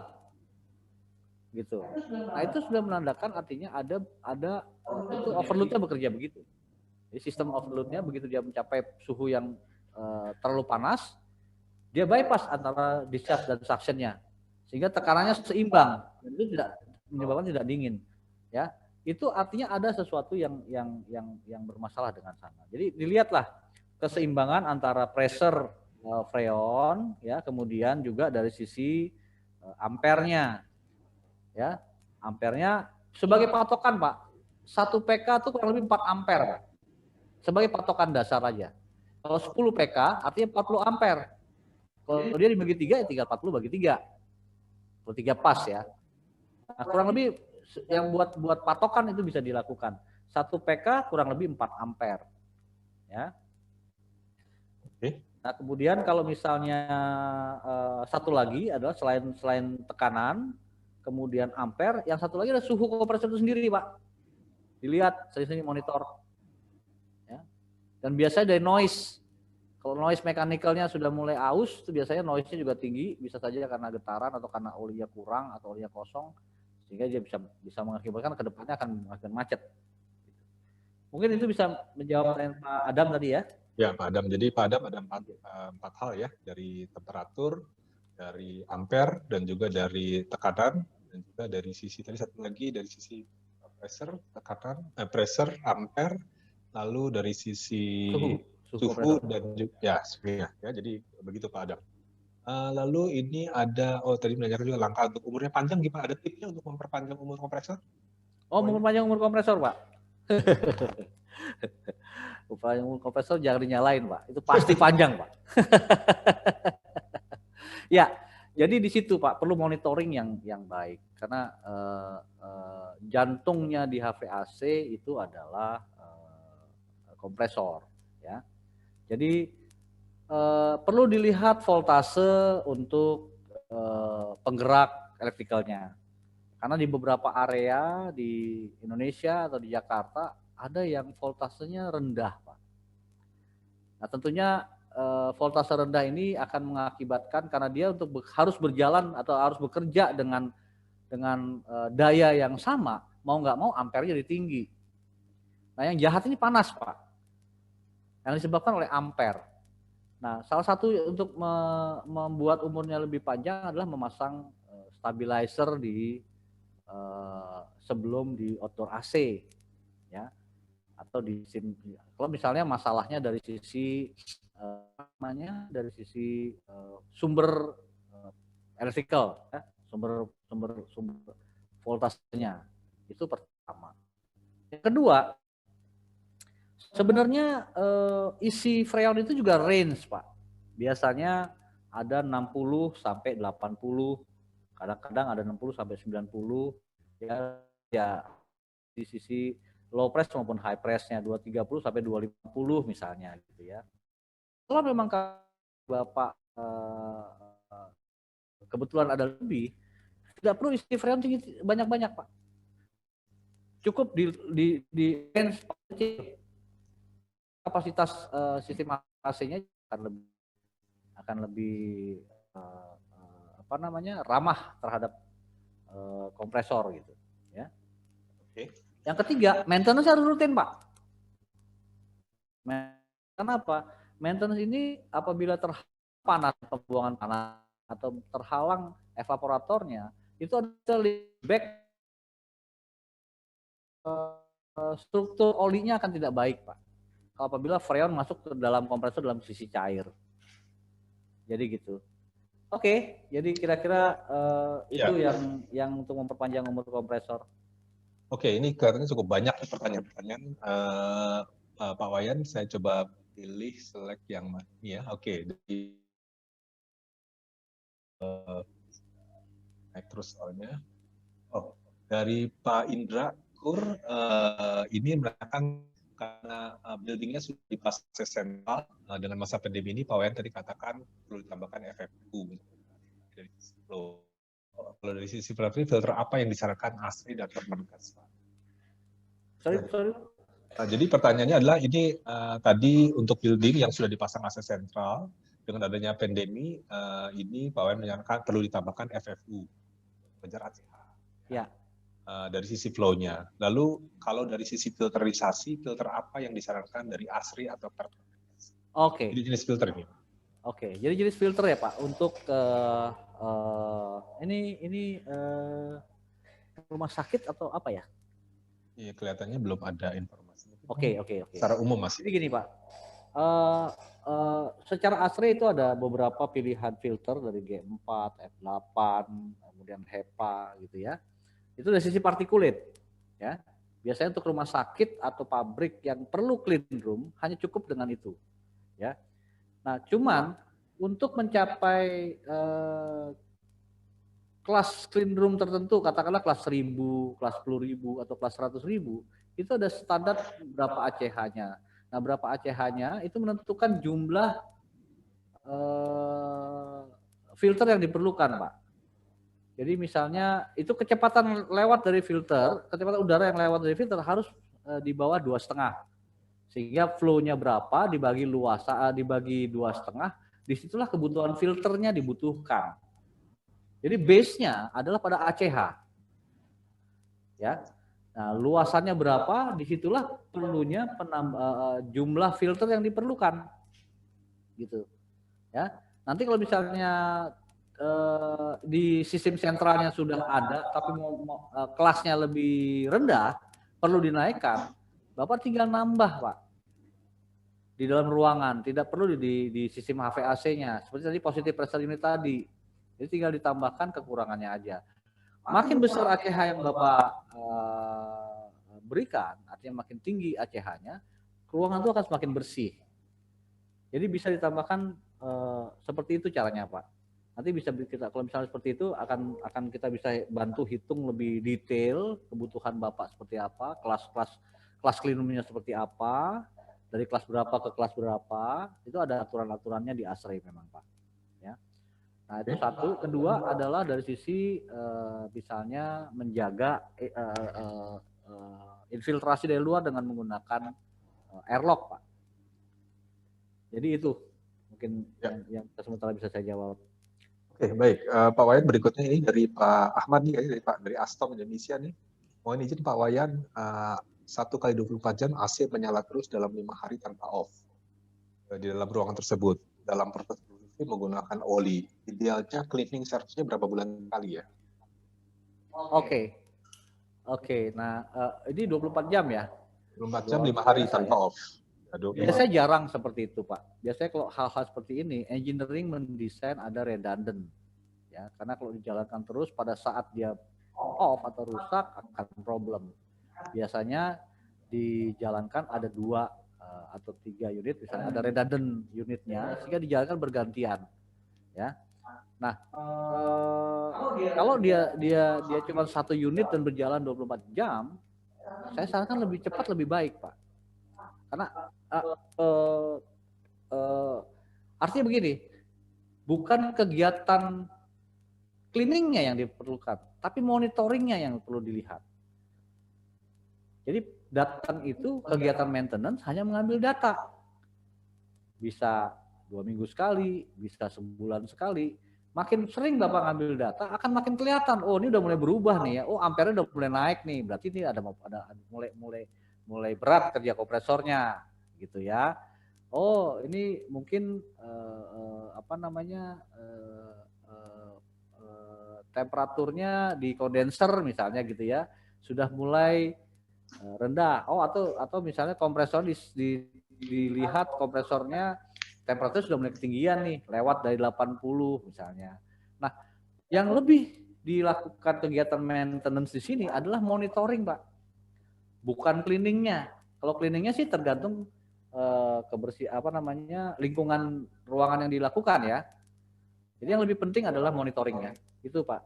Gitu. Nah, itu sudah menandakan artinya ada itu overloadnya bekerja begitu. Jadi sistem overloadnya begitu dia mencapai suhu yang terlalu panas, dia bypass antara discharge dan suctionnya, sehingga tekanannya seimbang. Dan itu tidak menyebabkan tidak dingin. Ya, itu artinya ada sesuatu yang bermasalah dengan sana. Jadi dilihatlah keseimbangan antara pressure freon, ya, kemudian juga dari sisi ampernya. Ya, ampernya sebagai patokan, Pak. 1 PK itu kurang lebih 4 ampere, Pak. Sebagai patokan dasar aja. Kalau 10 PK artinya 40 ampere. Kalau dia dibagi 3 ya tinggal 40 bagi 3. 3 pas ya. Nah, kurang lebih yang buat patokan itu bisa dilakukan. 1 PK kurang lebih 4 ampere. Ya. Nah, kemudian kalau misalnya satu lagi adalah selain tekanan, kemudian ampere, yang satu lagi adalah suhu kompresor itu sendiri, Pak. Dilihat sini monitor. Ya. Dan biasanya dari noise. Kalau noise mechanical-nya sudah mulai aus, itu biasanya noise-nya juga tinggi, bisa saja karena getaran atau karena olinya kurang atau olinya kosong, sehingga dia bisa mengakibatkan kedepannya akan mengakibatkan macet. Mungkin itu bisa menjawab pertanyaan Pak Adam tadi ya. Ya, Pak Adam. Jadi Pak Adam ada empat hal ya, dari temperatur, dari ampere, dan juga dari tekanan, dan juga dari sisi tadi satu lagi dari sisi pressure, tekanan, pressure, ampere, lalu dari sisi suhu dan juga ya, jadi begitu Pak Adam. Lalu ini ada, tadi menanyakan juga langkah untuk umurnya panjang, gimana? Ada tipsnya untuk memperpanjang umur kompresor? Memperpanjang umur kompresor, Pak. Memperpanjang umur kompresor jangan dinyalain, Pak. Itu pasti panjang, Pak. Ya, jadi di situ Pak perlu monitoring yang baik karena jantungnya di HVAC itu adalah kompresor, ya. Jadi perlu dilihat voltase untuk penggerak elektrikalnya. Karena di beberapa area di Indonesia atau di Jakarta ada yang voltasenya rendah, Pak. Nah, tentunya voltase rendah ini akan mengakibatkan karena dia harus berjalan atau harus bekerja dengan daya yang sama, mau nggak mau ampernya jadi tinggi. Nah, yang jahat ini panas, Pak. Yang disebabkan oleh ampere. Nah, salah satu untuk membuat umurnya lebih panjang adalah memasang stabilizer di sebelum di outdoor AC, ya, atau kalau misalnya masalahnya dari sisi dari sisi sumber elektrikal, ya, sumber voltasenya itu pertama. Yang kedua, sebenarnya isi freon itu juga range, Pak. Biasanya ada 60 sampai 80, kadang-kadang ada 60 sampai 90, ya di sisi low press maupun high pressnya 230 sampai 250 misalnya gitu ya. Kalau memang Bapak kebetulan ada lebih, tidak perlu isi freon tinggi banyak-banyak, Pak. Cukup di range kecil. Kapasitas sistem AC-nya akan lebih ramah terhadap kompresor gitu, ya. Oke. Yang ketiga, maintenance harus rutin, Pak. Kenapa? Maintenance ini apabila terpanas pembuangan panas atau terhalang evaporatornya, itu ada leakback, struktur olinya akan tidak baik, Pak. Kalau apabila freon masuk ke dalam kompresor dalam sisi cair. Jadi gitu. Oke, jadi kira-kira itu yang untuk memperpanjang umur kompresor. Oke, ini kelihatannya cukup banyak pertanyaan-pertanyaan. Pak Wayan, saya coba pilih select yang mana ya. Oke, naik terus soalnya. Oh, dari Pak Indra Kur, ini menanyakan karena buildingnya sudah di fase sentral dengan masa pandemi ini, Pak Wayan tadi katakan perlu ditambahkan FFU. Dari sisi flow. Kalau dari sisi filter apa yang disarankan ASRI dan Permenkes? Sorry. Jadi pertanyaannya adalah ini tadi untuk building yang sudah dipasang AC sentral dengan adanya pandemi ini Pak Wayan menyarankan perlu ditambahkan FFU, pengejar ACH. Ya. Dari sisi flow-nya. Lalu kalau dari sisi filterisasi, filter apa yang disarankan dari ASRI atau Permenkes? Oke. Jadi jenis filter ini. Oke, jadi jenis filter ya Pak untuk ini rumah sakit atau apa ya? Iya, kelihatannya belum ada informasi. Oke. Secara umum masih. Jadi gini Pak, secara ASRI itu ada beberapa pilihan filter dari G4, F8, kemudian HEPA gitu ya. Itu dari sisi partikulat, ya. Biasanya untuk rumah sakit atau pabrik yang perlu clean room hanya cukup dengan itu, ya. Nah, cuman untuk mencapai kelas clean room tertentu, katakanlah kelas 1000, kelas 10.000 atau kelas 100.000, itu ada standar berapa ACH-nya. Nah, berapa ACH-nya itu menentukan jumlah filter yang diperlukan, Pak. Jadi misalnya itu kecepatan lewat dari filter, kecepatan udara yang lewat dari filter harus di bawah 2,5. Sehingga flow-nya berapa dibagi luas, dibagi 2,5, disitulah kebutuhan filternya dibutuhkan. Jadi base-nya adalah pada ACH. Ya. Nah, luasannya berapa, disitulah perlunya jumlah filter yang diperlukan. Gitu. Ya. Nanti kalau misalnya di sistem sentralnya sudah ada, tapi kelasnya lebih rendah, perlu dinaikkan, Bapak tinggal nambah, Pak. Di dalam ruangan, tidak perlu di sistem HVAC-nya. Seperti tadi positive pressure unit tadi. Jadi tinggal ditambahkan kekurangannya aja. Makin besar ACH yang Bapak berikan, artinya makin tinggi ACH-nya, ruangan itu akan semakin bersih. Jadi bisa ditambahkan seperti itu caranya, Pak. Nanti bisa kita, kalau misalnya seperti itu akan kita bisa bantu hitung lebih detail kebutuhan Bapak seperti apa, kelas clean room-nya seperti apa, dari kelas berapa ke kelas berapa, itu ada aturan-aturannya di ASRAI memang, Pak. Ya. Nah, itu satu. Kedua adalah dari sisi misalnya menjaga infiltrasi dari luar dengan menggunakan airlock, Pak. Jadi itu mungkin yang sementara bisa saya jawab. Oke, baik. Pak Wayan, berikutnya ini dari Pak Ahmad nih, dari Astom Indonesia nih. Mohon izin Pak Wayan, 1 kali 24 jam AC menyala terus dalam 5 hari tanpa off di dalam ruangan tersebut. Dalam proses produksi menggunakan oli. Idealnya cleaning service-nya berapa bulan kali ya? Oke. Nah, ini 24 jam ya? 24 jam 5 hari tanpa off. Biasanya jarang seperti itu, Pak. Biasanya kalau hal-hal seperti ini, engineering mendesain ada redundant. Ya, karena kalau dijalankan terus pada saat dia off atau rusak akan problem. Biasanya dijalankan ada 2 atau 3 unit, misalnya ada redundant unitnya, sehingga dijalankan bergantian. Ya. Nah, kalau dia cuma 1 unit dan berjalan 24 jam, saya sarankan lebih cepat lebih baik, Pak. Karena artinya begini, bukan kegiatan cleaningnya yang diperlukan, tapi monitoringnya yang perlu dilihat. Jadi datang itu kegiatan maintenance hanya mengambil data. Bisa 2 minggu sekali, bisa sebulan sekali. Makin sering Bapak ngambil data, akan makin kelihatan. Oh, ini udah mulai berubah nih ya. Oh, ampere udah mulai naik nih. Berarti ini ada mulai berat kerja kompresornya, gitu ya. Oh, ini mungkin temperaturnya di kondenser misalnya gitu ya, sudah mulai rendah. Oh, atau misalnya kompresor dilihat kompresornya temperatur sudah mulai ketinggian nih, lewat dari 80 misalnya. Nah, yang lebih dilakukan kegiatan maintenance di sini adalah monitoring, Pak. Bukan cleaningnya. Kalau cleaningnya sih tergantung lingkungan ruangan yang dilakukan ya. Jadi yang lebih penting adalah monitoringnya. Itu, Pak.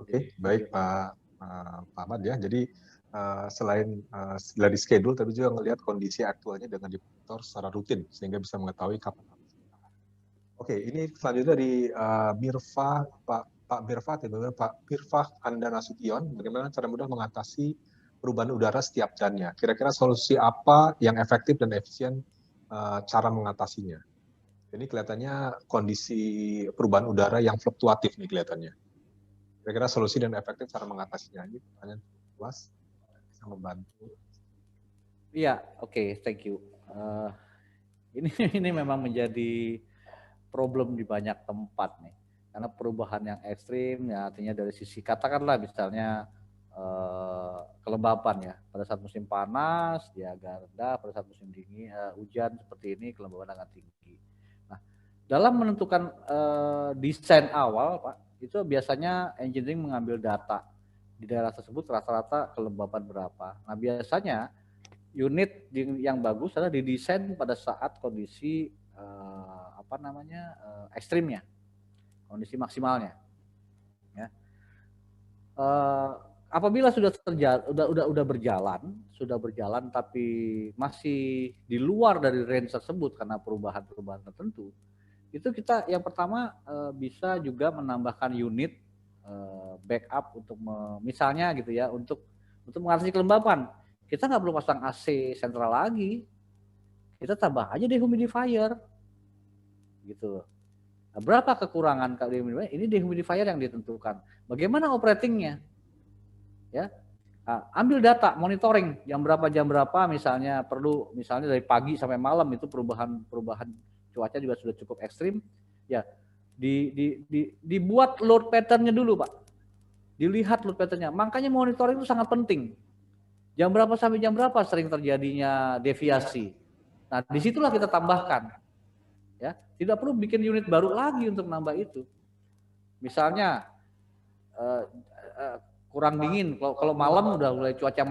Oke, baik Pak Ahmad ya. Jadi selain dari schedule, tapi juga melihat kondisi aktualnya dengan dimonitor secara rutin sehingga bisa mengetahui kapan. Oke, ini selanjutnya dari Mirfa, Pak Mirfa Anda Nasution, bagaimana cara mudah mengatasi perubahan udara setiap jamnya? Kira-kira solusi apa yang efektif dan efisien cara mengatasinya? Ini kelihatannya kondisi perubahan udara yang fluktuatif nih kelihatannya. Kira-kira solusi dan efektif cara mengatasinya. Ini pertanyaan luas, bisa membantu. Iya, oke, thank you. Ini memang menjadi problem di banyak tempat nih, karena perubahan yang ekstrim ya, artinya dari sisi katakanlah misalnya kelembapan ya, pada saat musim panas dia agak rendah, pada saat musim dingin hujan seperti ini kelembapan agak tinggi. Nah, dalam menentukan desain awal, Pak, itu biasanya engineering mengambil data di daerah tersebut rata-rata kelembapan berapa. Nah, biasanya unit yang bagus adalah didesain pada saat kondisi ekstrimnya, kondisi maksimalnya. Ya. Apabila sudah berjalan tapi masih di luar dari range tersebut karena perubahan-perubahan tertentu, itu kita yang pertama bisa juga menambahkan unit backup untuk misalnya gitu ya, untuk mengatasi kelembapan. Kita nggak perlu pasang AC sentral lagi, kita tambah aja dehumidifier gitu. Nah, berapa kekurangan dehumidifier? Ini dehumidifier yang ditentukan. Bagaimana operatingnya? Ya, ambil data, monitoring jam berapa misalnya misalnya dari pagi sampai malam itu perubahan cuaca juga sudah cukup ekstrim. Ya, dibuat load pattern-nya dulu, Pak. Dilihat load pattern-nya. Makanya monitoring itu sangat penting. Jam berapa sampai jam berapa sering terjadinya deviasi. Nah, disitulah kita tambahkan. Ya, tidak perlu bikin unit baru lagi untuk nambah itu. Misalnya kurang dingin. Kalau malam udah mulai cuaca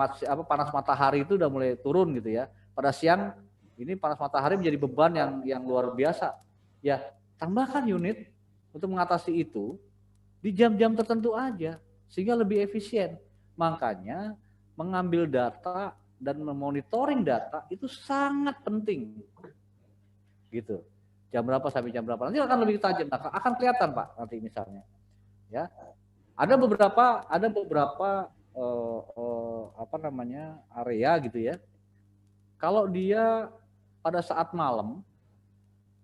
panas matahari itu udah mulai turun gitu ya. Pada siang ini panas matahari menjadi beban yang luar biasa. Ya, tambahkan unit untuk mengatasi itu di jam-jam tertentu aja sehingga lebih efisien. Makanya mengambil data dan memonitoring data itu sangat penting. Gitu. Jam berapa sampai jam berapa. Nanti akan lebih tajam, akan kelihatan, Pak, nanti misalnya. Ya. Ada beberapa area gitu ya. Kalau dia pada saat malam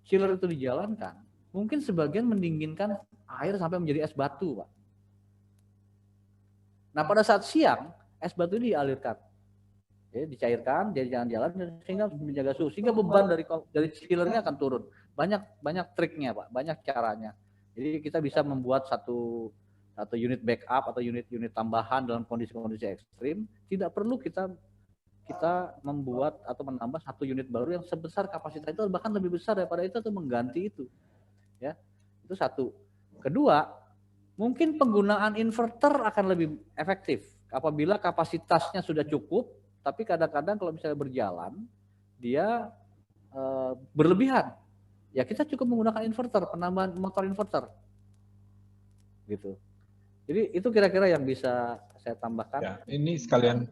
chiller itu dijalankan, mungkin sebagian mendinginkan air sampai menjadi es batu, Pak. Nah, pada saat siang es batu ini dialirkan, ya, dicairkan, jadi jangan jalan sehingga menjaga suhu, sehingga beban dari chillernya akan turun. Banyak triknya, Pak, banyak caranya. Jadi kita bisa membuat satu unit backup atau unit tambahan dalam kondisi-kondisi ekstrim. Tidak perlu kita membuat atau menambah satu unit baru yang sebesar kapasitas itu, bahkan lebih besar daripada itu atau mengganti itu. Ya, itu satu. Kedua, mungkin penggunaan inverter akan lebih efektif apabila kapasitasnya sudah cukup, tapi kadang-kadang kalau misalnya berjalan dia berlebihan. Ya kita cukup menggunakan inverter, penambahan motor inverter. Gitu. Jadi itu kira-kira yang bisa saya tambahkan. Ya, ini sekalian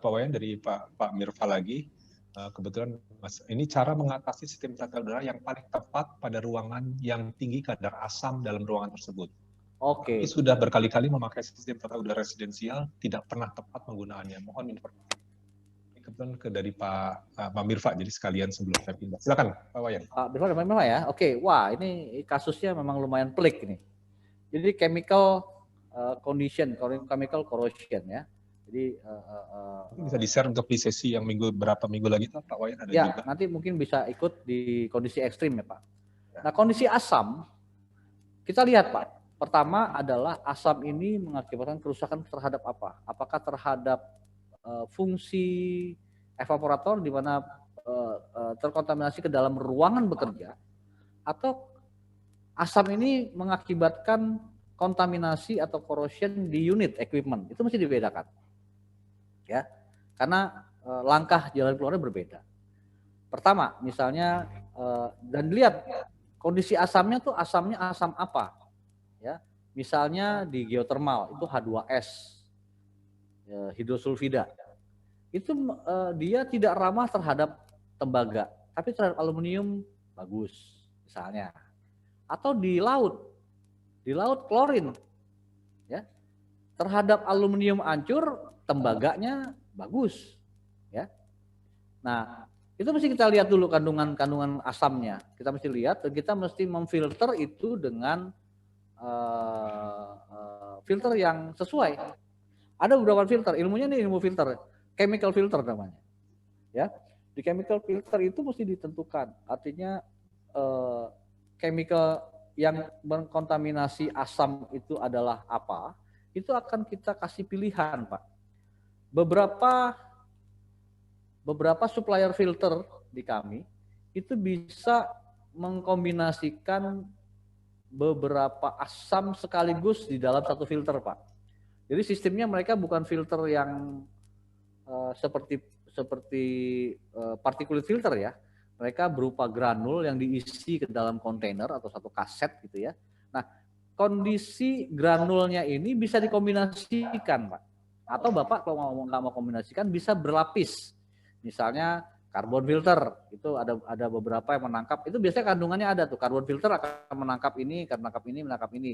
Pak Wayan dari Pak Mirva lagi. Kebetulan Mas, ini cara mengatasi sistem tata udara yang paling tepat pada ruangan yang tinggi kadar asam dalam ruangan tersebut. Oke. Tapi sudah berkali-kali memakai sistem tata udara residensial, tidak pernah tepat penggunaannya. Mohon informasi. Kebetulan dari Pak Mirva, jadi sekalian sebelum saya pindah. Silakan Pak Wayan. Pak Mirva ya. Oke, wah ini kasusnya memang lumayan pelik ini. Jadi chemical condition, chemical corrosion ya. Jadi bisa di-share untuk di sesi yang berapa minggu lagi tuh Pak Wayan ada ya, juga. Nanti mungkin bisa ikut di kondisi ekstrim ya Pak. Nah, kondisi asam kita lihat Pak. Pertama adalah asam ini mengakibatkan kerusakan terhadap apa? Apakah terhadap fungsi evaporator di mana terkontaminasi ke dalam ruangan bekerja, atau asam ini mengakibatkan kontaminasi atau corrosion di unit equipment. Itu mesti dibedakan. Ya. Karena langkah jalan keluarnya berbeda. Pertama, misalnya dan lihat kondisi asamnya tuh asamnya asam apa? Ya. Misalnya di geothermal itu H2S, hidrosulfida. Itu dia tidak ramah terhadap tembaga, tapi terhadap aluminium bagus misalnya. Atau di laut klorin, ya, terhadap aluminium hancur, tembaganya bagus, ya. Nah, itu mesti kita lihat dulu kandungan asamnya. Kita mesti lihat dan kita mesti memfilter itu dengan filter yang sesuai. Ada beberapa filter, ilmunya nih ilmu filter, chemical filter namanya, ya. Di chemical filter itu mesti ditentukan, artinya chemical yang mengkontaminasi asam itu adalah apa, itu akan kita kasih pilihan, Pak. Beberapa supplier filter di kami itu bisa mengkombinasikan beberapa asam sekaligus di dalam satu filter, Pak. Jadi sistemnya mereka bukan filter yang seperti particulate filter ya. Mereka berupa granul yang diisi ke dalam kontainer atau satu kaset gitu ya. Nah, kondisi granulnya ini bisa dikombinasikan, Pak. Atau Bapak kalau nggak mau kombinasikan bisa berlapis. Misalnya karbon filter, itu ada beberapa yang menangkap, itu biasanya kandungannya ada tuh, karbon filter akan menangkap ini,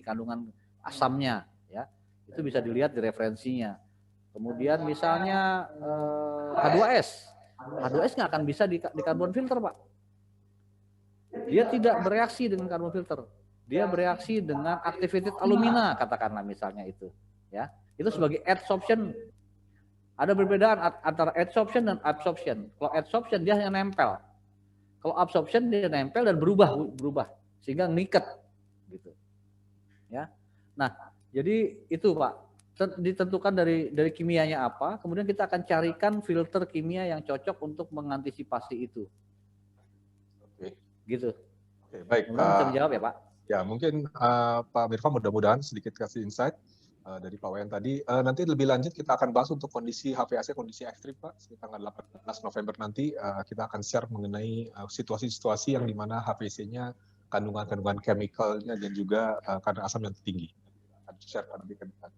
kandungan asamnya ya. Itu bisa dilihat di referensinya. Kemudian misalnya H2S. H2S nggak akan bisa di karbon filter, Pak. Dia tidak bereaksi dengan karbon filter. Dia bereaksi dengan activated alumina, katakanlah misalnya itu. Ya, itu sebagai adsorption. Ada perbedaan antara adsorption dan absorption. Kalau adsorption dia hanya nempel. Kalau absorption dia nempel dan berubah sehingga ngikat gitu. Ya. Nah, jadi itu Pak, ditentukan dari kimianya apa, kemudian kita akan carikan filter kimia yang cocok untuk mengantisipasi itu. Oke. Gitu. Oke, baik. Bisa menjawab ya Pak? Ya, mungkin Pak Mirva mudah-mudahan sedikit kasih insight dari Pak Wayan tadi. Nanti lebih lanjut kita akan bahas untuk kondisi HVAC, kondisi ekstrim Pak. Tanggal 18 November nanti kita akan share mengenai situasi-situasi yang dimana HVAC-nya kandungan-kandungan chemical-nya dan juga kadar asam yang tinggi. Akan share nanti ke depan.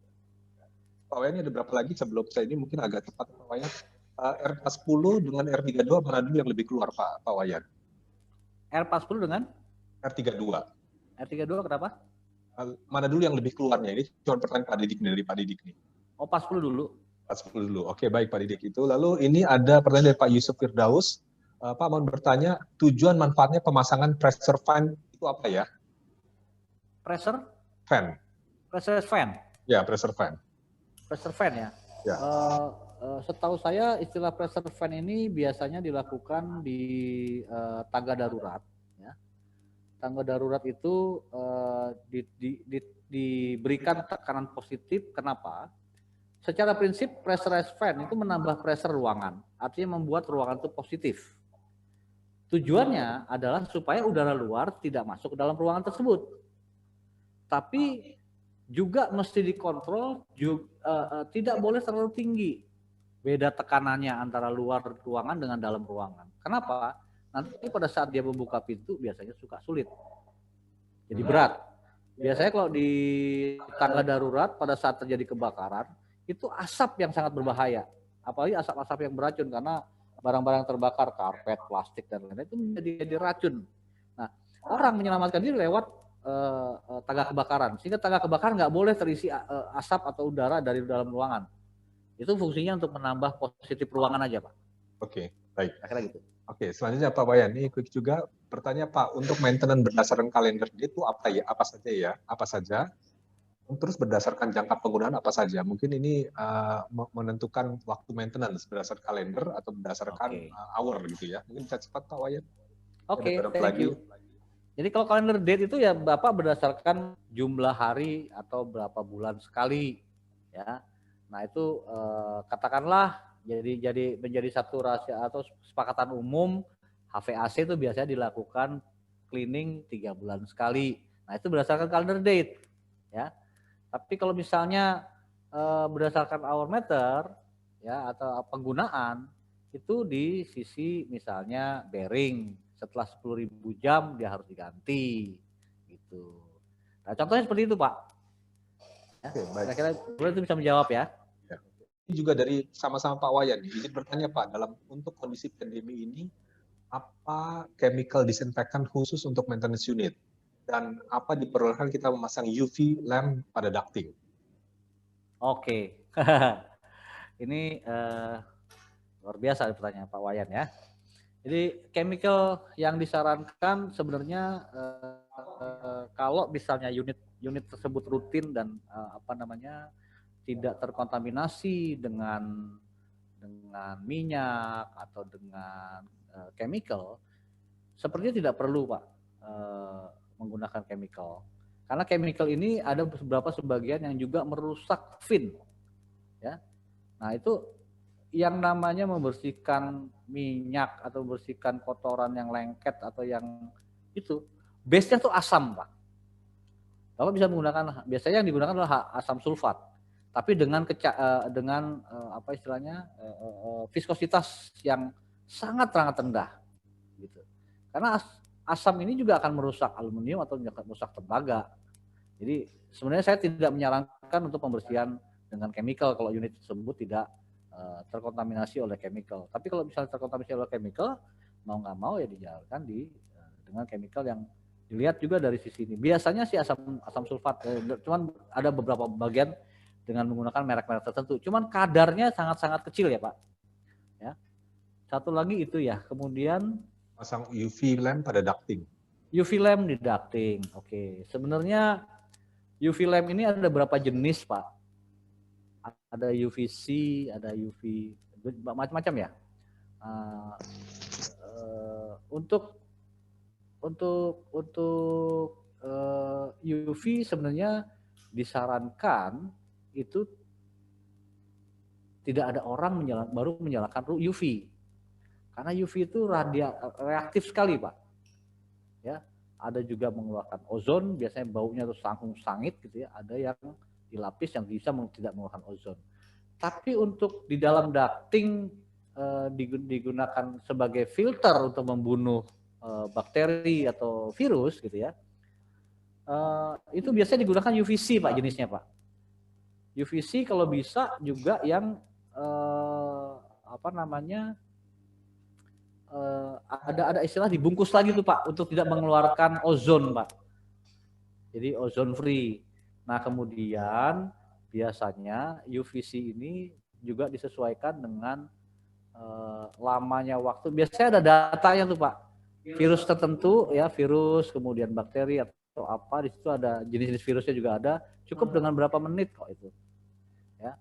Pak Wayan, ada berapa lagi sebelum saya ini mungkin agak cepat Pak Wayan. R40 dengan R32 mana dulu yang lebih keluar Pak Wayan? R40 dengan? R32. R32 kenapa? Mana dulu yang lebih keluarnya? Ini cuma pertanyaan Pak Didik dari Pak Didik nih. Oh, 40 dulu. 40 dulu. Oke, baik Pak Didik itu. Lalu ini ada pertanyaan dari Pak Yusuf Firdaus. Pak mau bertanya, tujuan manfaatnya pemasangan pressure fan itu apa ya? Pressure? Fan. Pressure fan? Ya, pressure fan. Pressure fan ya? Ya. Setahu saya istilah pressure fan ini biasanya dilakukan di tangga darurat. Tangga darurat itu diberikan tekanan positif. Kenapa? Secara prinsip pressurized fan itu menambah pressure ruangan, artinya membuat ruangan itu positif. Tujuannya adalah supaya udara luar tidak masuk ke dalam ruangan tersebut. Tapi juga mesti dikontrol, tidak boleh terlalu tinggi. Beda tekanannya antara luar ruangan dengan dalam ruangan. Kenapa? Nanti pada saat dia membuka pintu biasanya suka sulit. Jadi berat. Biasanya kalau di tangga darurat pada saat terjadi kebakaran, itu asap yang sangat berbahaya. Apalagi asap-asap yang beracun karena barang-barang terbakar, karpet, plastik, dan lain-lain itu menjadi racun. Nah, orang menyelamatkan diri lewat tangga kebakaran. Sehingga tangga kebakaran nggak boleh terisi asap atau udara dari dalam ruangan. Itu fungsinya untuk menambah positif ruangan aja, Pak. Oke, baik. Kira-kira gitu. Oke, selanjutnya Pak Wayan, ini quick juga bertanya Pak, untuk maintenance berdasarkan kalender itu apa ya? Apa saja ya? Apa saja? Terus berdasarkan jangka penggunaan apa saja? Mungkin ini menentukan waktu maintenance berdasarkan kalender atau berdasarkan hour gitu ya. Mungkin bisa cepat Pak Wayan. Oke, thank you. Jadi kalau kalender date itu ya Bapak berdasarkan jumlah hari atau berapa bulan sekali ya. Nah, itu katakanlah jadi menjadi satu rahasia atau kesepakatan umum, HVAC itu biasanya dilakukan cleaning 3 bulan sekali. Nah, itu berdasarkan calendar date ya. Tapi kalau misalnya berdasarkan hour meter ya atau penggunaan itu di sisi misalnya bearing setelah 10.000 jam dia harus diganti gitu. Nah, contohnya seperti itu, Pak. Ya, kira-kira itu bisa menjawab ya. Ini juga dari sama-sama Pak Wayan, izin bertanya Pak, dalam untuk kondisi pandemi ini, apa chemical disinfektan khusus untuk maintenance unit? Dan apa diperlukan kita memasang UV lamp pada ducting? Oke, ini luar biasa pertanyaan Pak Wayan ya. Jadi chemical yang disarankan sebenarnya kalau misalnya unit tersebut rutin dan tidak terkontaminasi dengan minyak atau dengan chemical, sepertinya tidak perlu Pak menggunakan chemical. Karena chemical ini ada beberapa sebagian yang juga merusak fin. Ya. Nah, itu yang namanya membersihkan minyak atau membersihkan kotoran yang lengket atau yang itu, base-nya tuh asam, Pak. Bapak bisa menggunakan, biasanya yang digunakan adalah asam sulfat. Tapi dengan viskositas yang sangat rendah gitu. Karena asam ini juga akan merusak aluminium atau merusak tembaga. Jadi sebenarnya saya tidak menyarankan untuk pembersihan dengan chemical kalau unit tersebut tidak terkontaminasi oleh chemical. Tapi kalau misalnya terkontaminasi oleh chemical, mau nggak mau ya dijalankan dengan chemical yang dilihat juga dari sisi ini. Biasanya sih asam sulfat, cuman ada beberapa bagian dengan menggunakan merek-merek tertentu. Cuman kadarnya sangat-sangat kecil ya Pak. Ya. Satu lagi itu ya. Kemudian pasang UV lamp pada ducting. UV lamp di ducting. Oke. Sebenarnya UV lamp ini ada berapa jenis Pak? Ada UVC, ada UV, macam-macam ya. Untuk UV sebenarnya disarankan itu tidak ada orang baru menyalakan UV, karena UV itu reaktif sekali Pak. Ya, ada juga mengeluarkan ozon, biasanya baunya tuh sangit gitu ya. Ada yang dilapis yang bisa tidak mengeluarkan ozon. Tapi untuk di dalam ducting digunakan sebagai filter untuk membunuh bakteri atau virus gitu ya. Itu biasanya digunakan UVC Pak jenisnya Pak. UVC kalau bisa juga yang ada istilah dibungkus lagi tuh Pak untuk tidak mengeluarkan ozon Pak. Jadi ozon free. Nah kemudian biasanya UVC ini juga disesuaikan dengan lamanya waktu. Biasanya ada datanya tuh Pak. Virus tertentu ya, virus kemudian bakteri atau apa, di situ ada jenis-jenis virusnya juga ada. Cukup dengan berapa menit kok itu. Ya.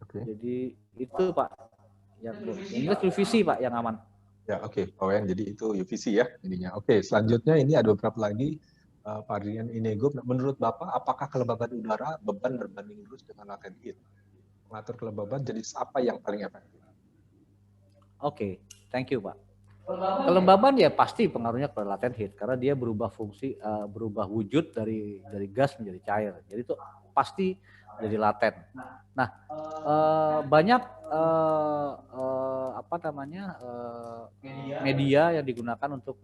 Okay. Jadi itu Pak. Yang UVC Pak yang aman. Ya oke, Pak Wayan, jadi itu UVC ya jadinya. Oke, selanjutnya ini ada beberapa lagi varian Inego. Menurut Bapak, apakah kelembaban udara beban berbanding lurus dengan latent heat? Mengatur kelembaban jenis apa yang paling efektif? Oke, thank you Pak. Kelembaban ya pasti pengaruhnya ke latent heat karena dia berubah fungsi, berubah wujud dari gas menjadi cair. Jadi itu pasti jadi laten. Nah, banyak media yang digugakan untuk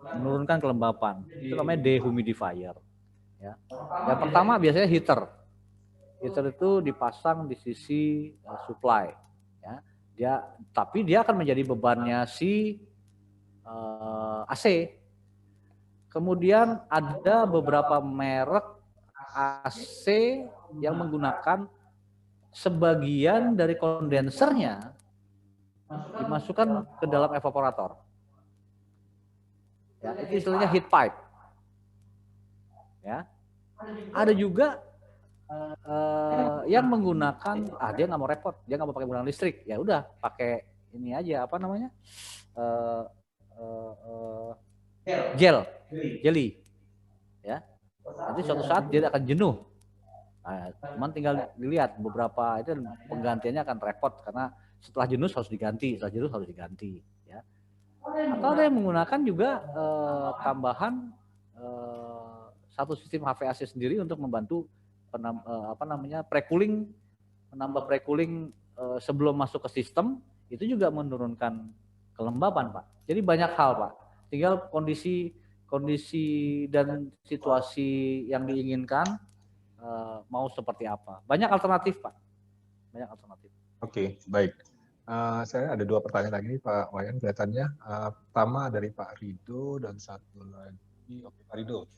menurunkan kelembapan. Itu namanya dehumidifier. Ya. Yang pertama biasanya heater. Heater itu dipasang di sisi supply. Ya. Tapi dia akan menjadi bebannya si AC. Kemudian ada beberapa merek AC yang menggunakan sebagian dari kondensernya dimasukkan ke dalam evaporator. Ya, itu istilahnya heat pipe. Ya. Ada juga yang menggunakan dia nggak mau repot, dia nggak mau pakai menggunakan listrik, ya udah pakai ini aja jelly, ya. Nanti suatu saat dia akan jenuh. Nah, cuman tinggal dilihat beberapa itu penggantiannya akan repot karena setelah jenuh harus diganti, ya. Atau ada yang menggunakan juga tambahan satu sistem HVAC sendiri untuk membantu pre-cooling, menambah pre-cooling sebelum masuk ke sistem, itu juga menurunkan kelembapan Pak. Jadi banyak hal Pak. Tinggal kondisi dan situasi yang diinginkan mau seperti apa. Banyak alternatif Pak. Banyak alternatif. Oke, baik. Saya ada dua pertanyaan lagi Pak Wayan kelihatannya. Pertama dari Pak Rido dan satu lagi Pak Rido.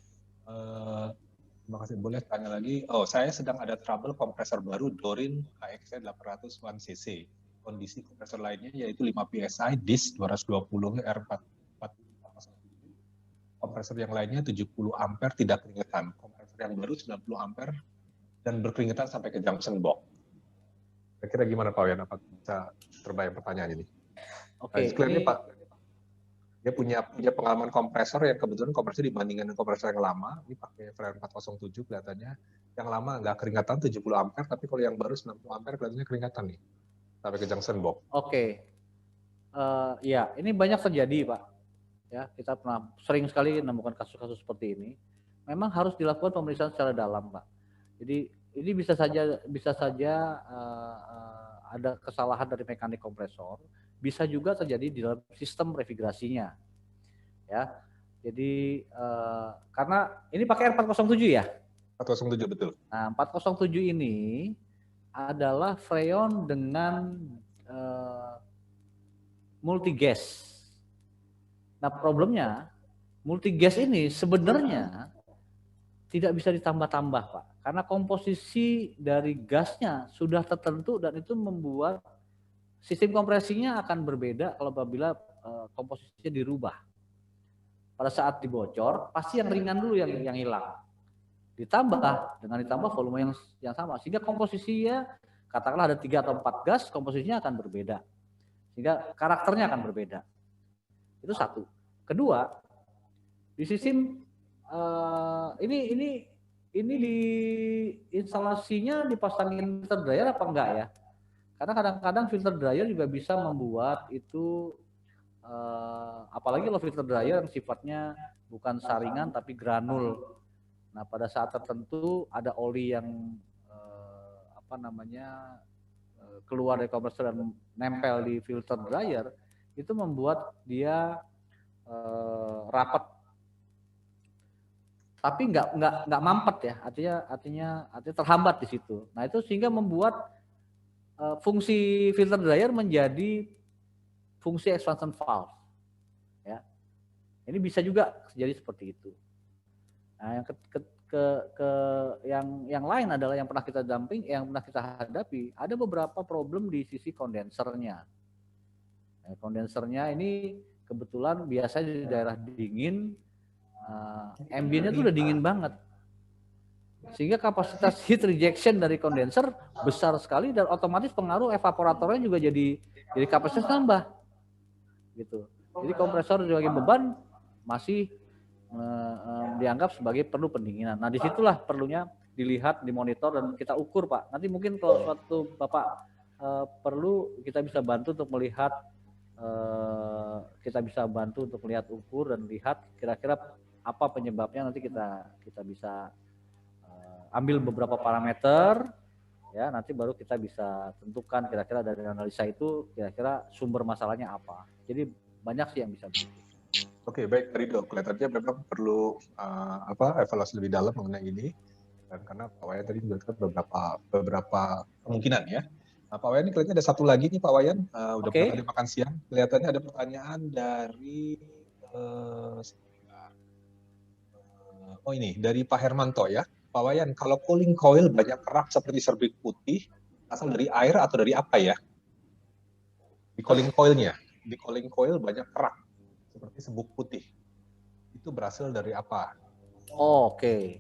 Terima kasih. Boleh tanya lagi? Oh, saya sedang ada trouble kompresor baru Dorin KXC 800 1cc. Kondisi kompresor lainnya yaitu 5 PSI, disk 220 R4. Kompresor yang lainnya 70 ampere tidak keringetan. Kompresor yang baru 90 ampere dan berkeringetan sampai ke junction box. Kira-kira gimana Pak Wayan? Apa bisa terbayang pertanyaan ini? Oke. Ini Pak, dia punya pengalaman kompresor yang kebetulan kompresor dibandingkan dengan kompresor yang lama. Ini pakai Flare 407 kelihatannya. Yang lama nggak keringatan 70 ampere, tapi kalau yang baru 90 ampere kelihatannya keringatan nih. Sampai ke junction box. Oke. Ya, ini banyak terjadi Pak. Ya, kita pernah sering sekali menemukan kasus-kasus seperti ini. Memang harus dilakukan pemeriksaan secara dalam Pak. Jadi ini bisa saja ada kesalahan dari mekanik kompresor bisa juga terjadi di dalam sistem refrigerasinya. Ya, jadi karena ini pakai R407 ya. 407 betul. Nah, 407 ini adalah freon dengan multigas. Nah, problemnya multigas ini sebenarnya tidak bisa ditambah-tambah, Pak. Karena komposisi dari gasnya sudah tertentu dan itu membuat sistem kompresinya akan berbeda kalau apabila komposisinya dirubah. Pada saat dibocor, pasti yang ringan dulu yang hilang. Ditambah volume yang sama, sehingga komposisinya katakanlah ada 3 atau 4 gas, komposisinya akan berbeda. Sehingga karakternya akan berbeda. Itu satu. Kedua, di sistem ini di instalasinya dipasangin filter dryer apa enggak ya? Karena kadang-kadang filter dryer juga bisa membuat itu apalagi kalau filter dryer yang sifatnya bukan saringan tapi granul. Nah, pada saat tertentu ada oli yang keluar dari kompresor dan nempel di filter dryer, itu membuat dia rapat. Tapi nggak mampet ya, artinya terhambat di situ. Nah, itu sehingga membuat fungsi filter dryer menjadi fungsi expansion valve. Ya. Ini bisa juga jadi seperti itu. Nah, yang lain adalah yang pernah kita hadapi, ada beberapa problem di sisi kondensernya. Nah, kondensernya ini kebetulan biasanya di daerah dingin, ambientnya tuh udah dingin banget. Sehingga kapasitas heat rejection dari kondenser besar sekali dan otomatis pengaruh evaporatornya juga jadi kapasitas tambah. Gitu. Jadi kompresor sebagai beban masih dianggap sebagai perlu pendinginan. Nah, disitulah perlunya dilihat, dimonitor dan kita ukur, Pak. Nanti mungkin kalau suatu Bapak perlu, kita bisa bantu untuk melihat, ukur dan lihat kira-kira apa penyebabnya. Nanti kita bisa ambil beberapa parameter, ya, nanti baru kita bisa tentukan kira-kira dari analisa itu kira-kira sumber masalahnya apa. Jadi banyak sih yang bisa begitu. Oke, baik, Rido. Kelihatannya memang perlu evaluasi lebih dalam mengenai ini. Dan karena Pak Wayan tadi menjelaskan beberapa kemungkinan ya. Nah, Pak Wayan, ini kelihatannya ada satu lagi nih, Pak Wayan. Udah pernah kali makan siang. Kelihatannya ada pertanyaan dari dari Pak Hermanto ya. Pak Wayan, kalau cooling coil banyak kerak seperti serbuk putih, asal dari air atau dari apa ya? Di cooling coil banyak kerak seperti serbuk putih. Itu berasal dari apa? Oke.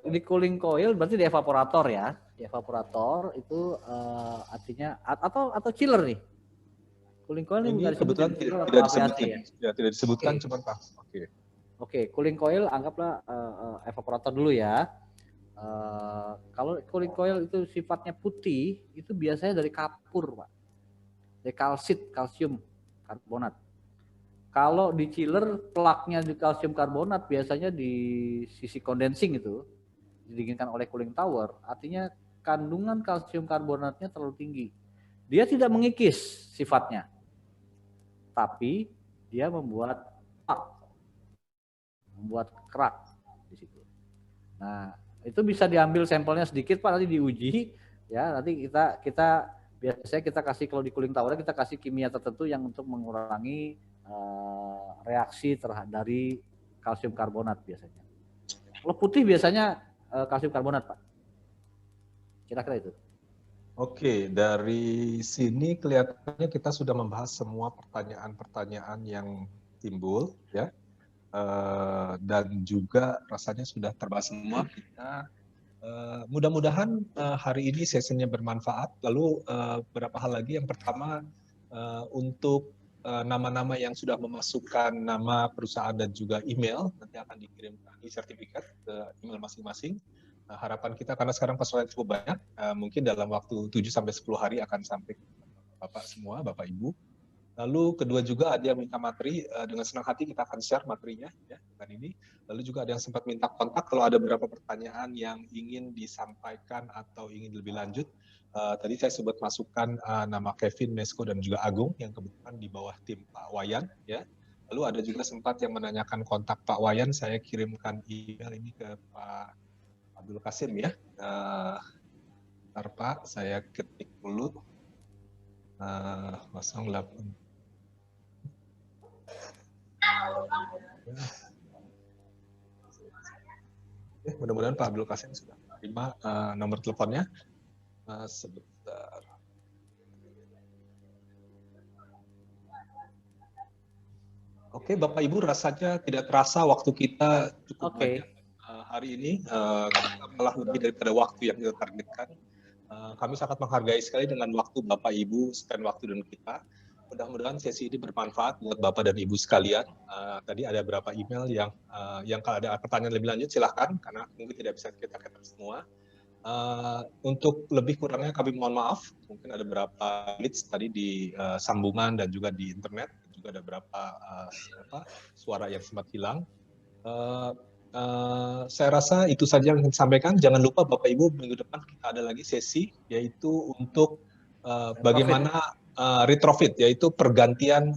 Di cooling coil berarti di evaporator ya. Di evaporator itu artinya atau chiller nih. Cooling coil ini kebetulan tidak disebutkan ya. Tidak disebutkan, cuma Pak. Oke, cooling coil anggaplah evaporator dulu ya. Kalau cooling coil itu sifatnya putih, itu biasanya dari kapur, Pak. Dari kalsium karbonat. Kalau di chiller, plaknya di kalsium karbonat biasanya di sisi condensing itu didinginkan oleh cooling tower, artinya kandungan kalsium karbonatnya terlalu tinggi. Dia tidak mengikis sifatnya, tapi dia membuat kerak di situ. Nah, itu bisa diambil sampelnya sedikit, Pak, nanti diuji ya. Nanti kita biasanya kita kasih, kalau di cooling tower kita kasih kimia tertentu yang untuk mengurangi reaksi dari kalsium karbonat biasanya. Kalau putih biasanya kalsium karbonat, Pak. Kira-kira itu. Oke, dari sini kelihatannya kita sudah membahas semua pertanyaan-pertanyaan yang timbul ya. Dan juga rasanya sudah terbahas semua. Kita mudah-mudahan hari ini sesinya bermanfaat. Lalu beberapa hal lagi. Yang pertama, untuk nama-nama yang sudah memasukkan nama perusahaan dan juga email, nanti akan dikirimkan e-sertifikat ke email masing-masing. Harapan kita, karena sekarang persoalan cukup banyak, mungkin dalam waktu 7-10 hari akan sampai ke Bapak semua, Bapak Ibu. Lalu kedua juga ada yang minta materi, dengan senang hati kita akan share materinya. Ya. melakukan ini. Lalu juga ada yang sempat minta kontak kalau ada beberapa pertanyaan yang ingin disampaikan atau ingin lebih lanjut. Tadi saya sebut masukan nama Kevin, Mesko, dan juga Agung yang kebetulan di bawah tim Pak Wayan. Ya. Lalu ada juga sempat yang menanyakan kontak Pak Wayan. Saya kirimkan email ini ke Pak Abdul Kasim ya. Bentar Pak, saya ketik dulu. 08. Mudah-mudahan Pak Abdul Kasim sudah terima nomor teleponnya. Sebentar. Oke, Bapak Ibu, rasanya tidak terasa waktu kita cukup banyak hari ini. Kita malah lebih daripada waktu yang kita targetkan. Kami sangat menghargai sekali dengan waktu Bapak Ibu, spend waktu dengan kita. Mudah-mudahan sesi ini bermanfaat buat Bapak dan Ibu sekalian. Tadi ada beberapa email yang kalau ada pertanyaan lebih lanjut silahkan, karena mungkin tidak bisa kita ketemu semua. Untuk lebih kurangnya kami mohon maaf, mungkin ada beberapa glitch tadi di sambungan dan juga di internet, juga ada beberapa suara yang sempat hilang. Saya rasa itu saja yang ingin sampaikan. Jangan lupa Bapak Ibu, minggu depan kita ada lagi sesi, yaitu untuk bagaimana retrofit, yaitu pergantian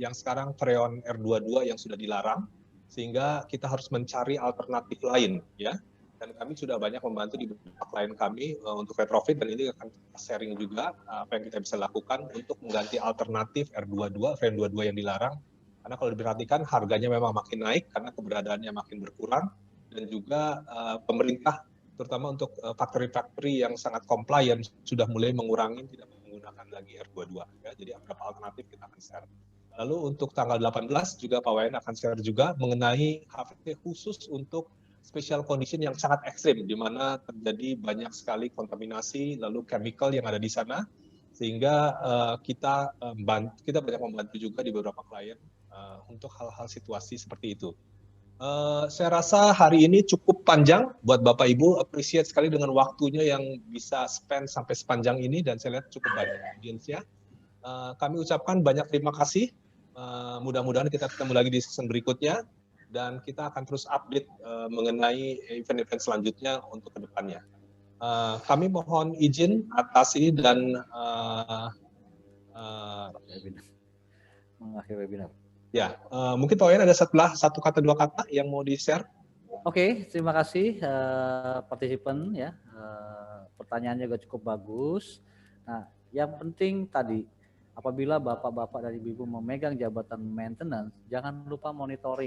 yang sekarang Freon R22 yang sudah dilarang, sehingga kita harus mencari alternatif lain, ya. Dan kami sudah banyak membantu di beberapa klien kami untuk retrofit, dan ini akan kita sharing juga apa yang kita bisa lakukan untuk mengganti alternatif R22, Freon 22 yang dilarang. Karena kalau diperhatikan harganya memang makin naik karena keberadaannya makin berkurang, dan juga pemerintah terutama untuk factory-factory yang sangat compliant sudah mulai mengurangi tidak menggunakan lagi R22. Ya. Jadi beberapa alternatif kita akan share. Lalu untuk tanggal 18 juga Pak Wayan akan share juga mengenai HVT khusus untuk special condition yang sangat ekstrim, di mana terjadi banyak sekali kontaminasi, lalu chemical yang ada di sana, sehingga kita banyak membantu juga di beberapa klien untuk hal-hal situasi seperti itu. Saya rasa hari ini cukup panjang buat Bapak Ibu, appreciate sekali dengan waktunya yang bisa spend sampai sepanjang ini, dan saya lihat cukup banyak audiensnya. Kami ucapkan banyak terima kasih, mudah-mudahan kita ketemu lagi di season berikutnya, dan kita akan terus update mengenai event-event selanjutnya untuk kedepannya. Kami mohon izin atas ini dan mengakhiri webinar. Ya, mungkin Pak Wayan ada satu kata dua kata yang mau di-share. Oke, terima kasih partisipan ya. Pertanyaannya juga cukup bagus. Nah, yang penting tadi apabila bapak-bapak dan ibu-ibu memegang jabatan maintenance, jangan lupa monitoring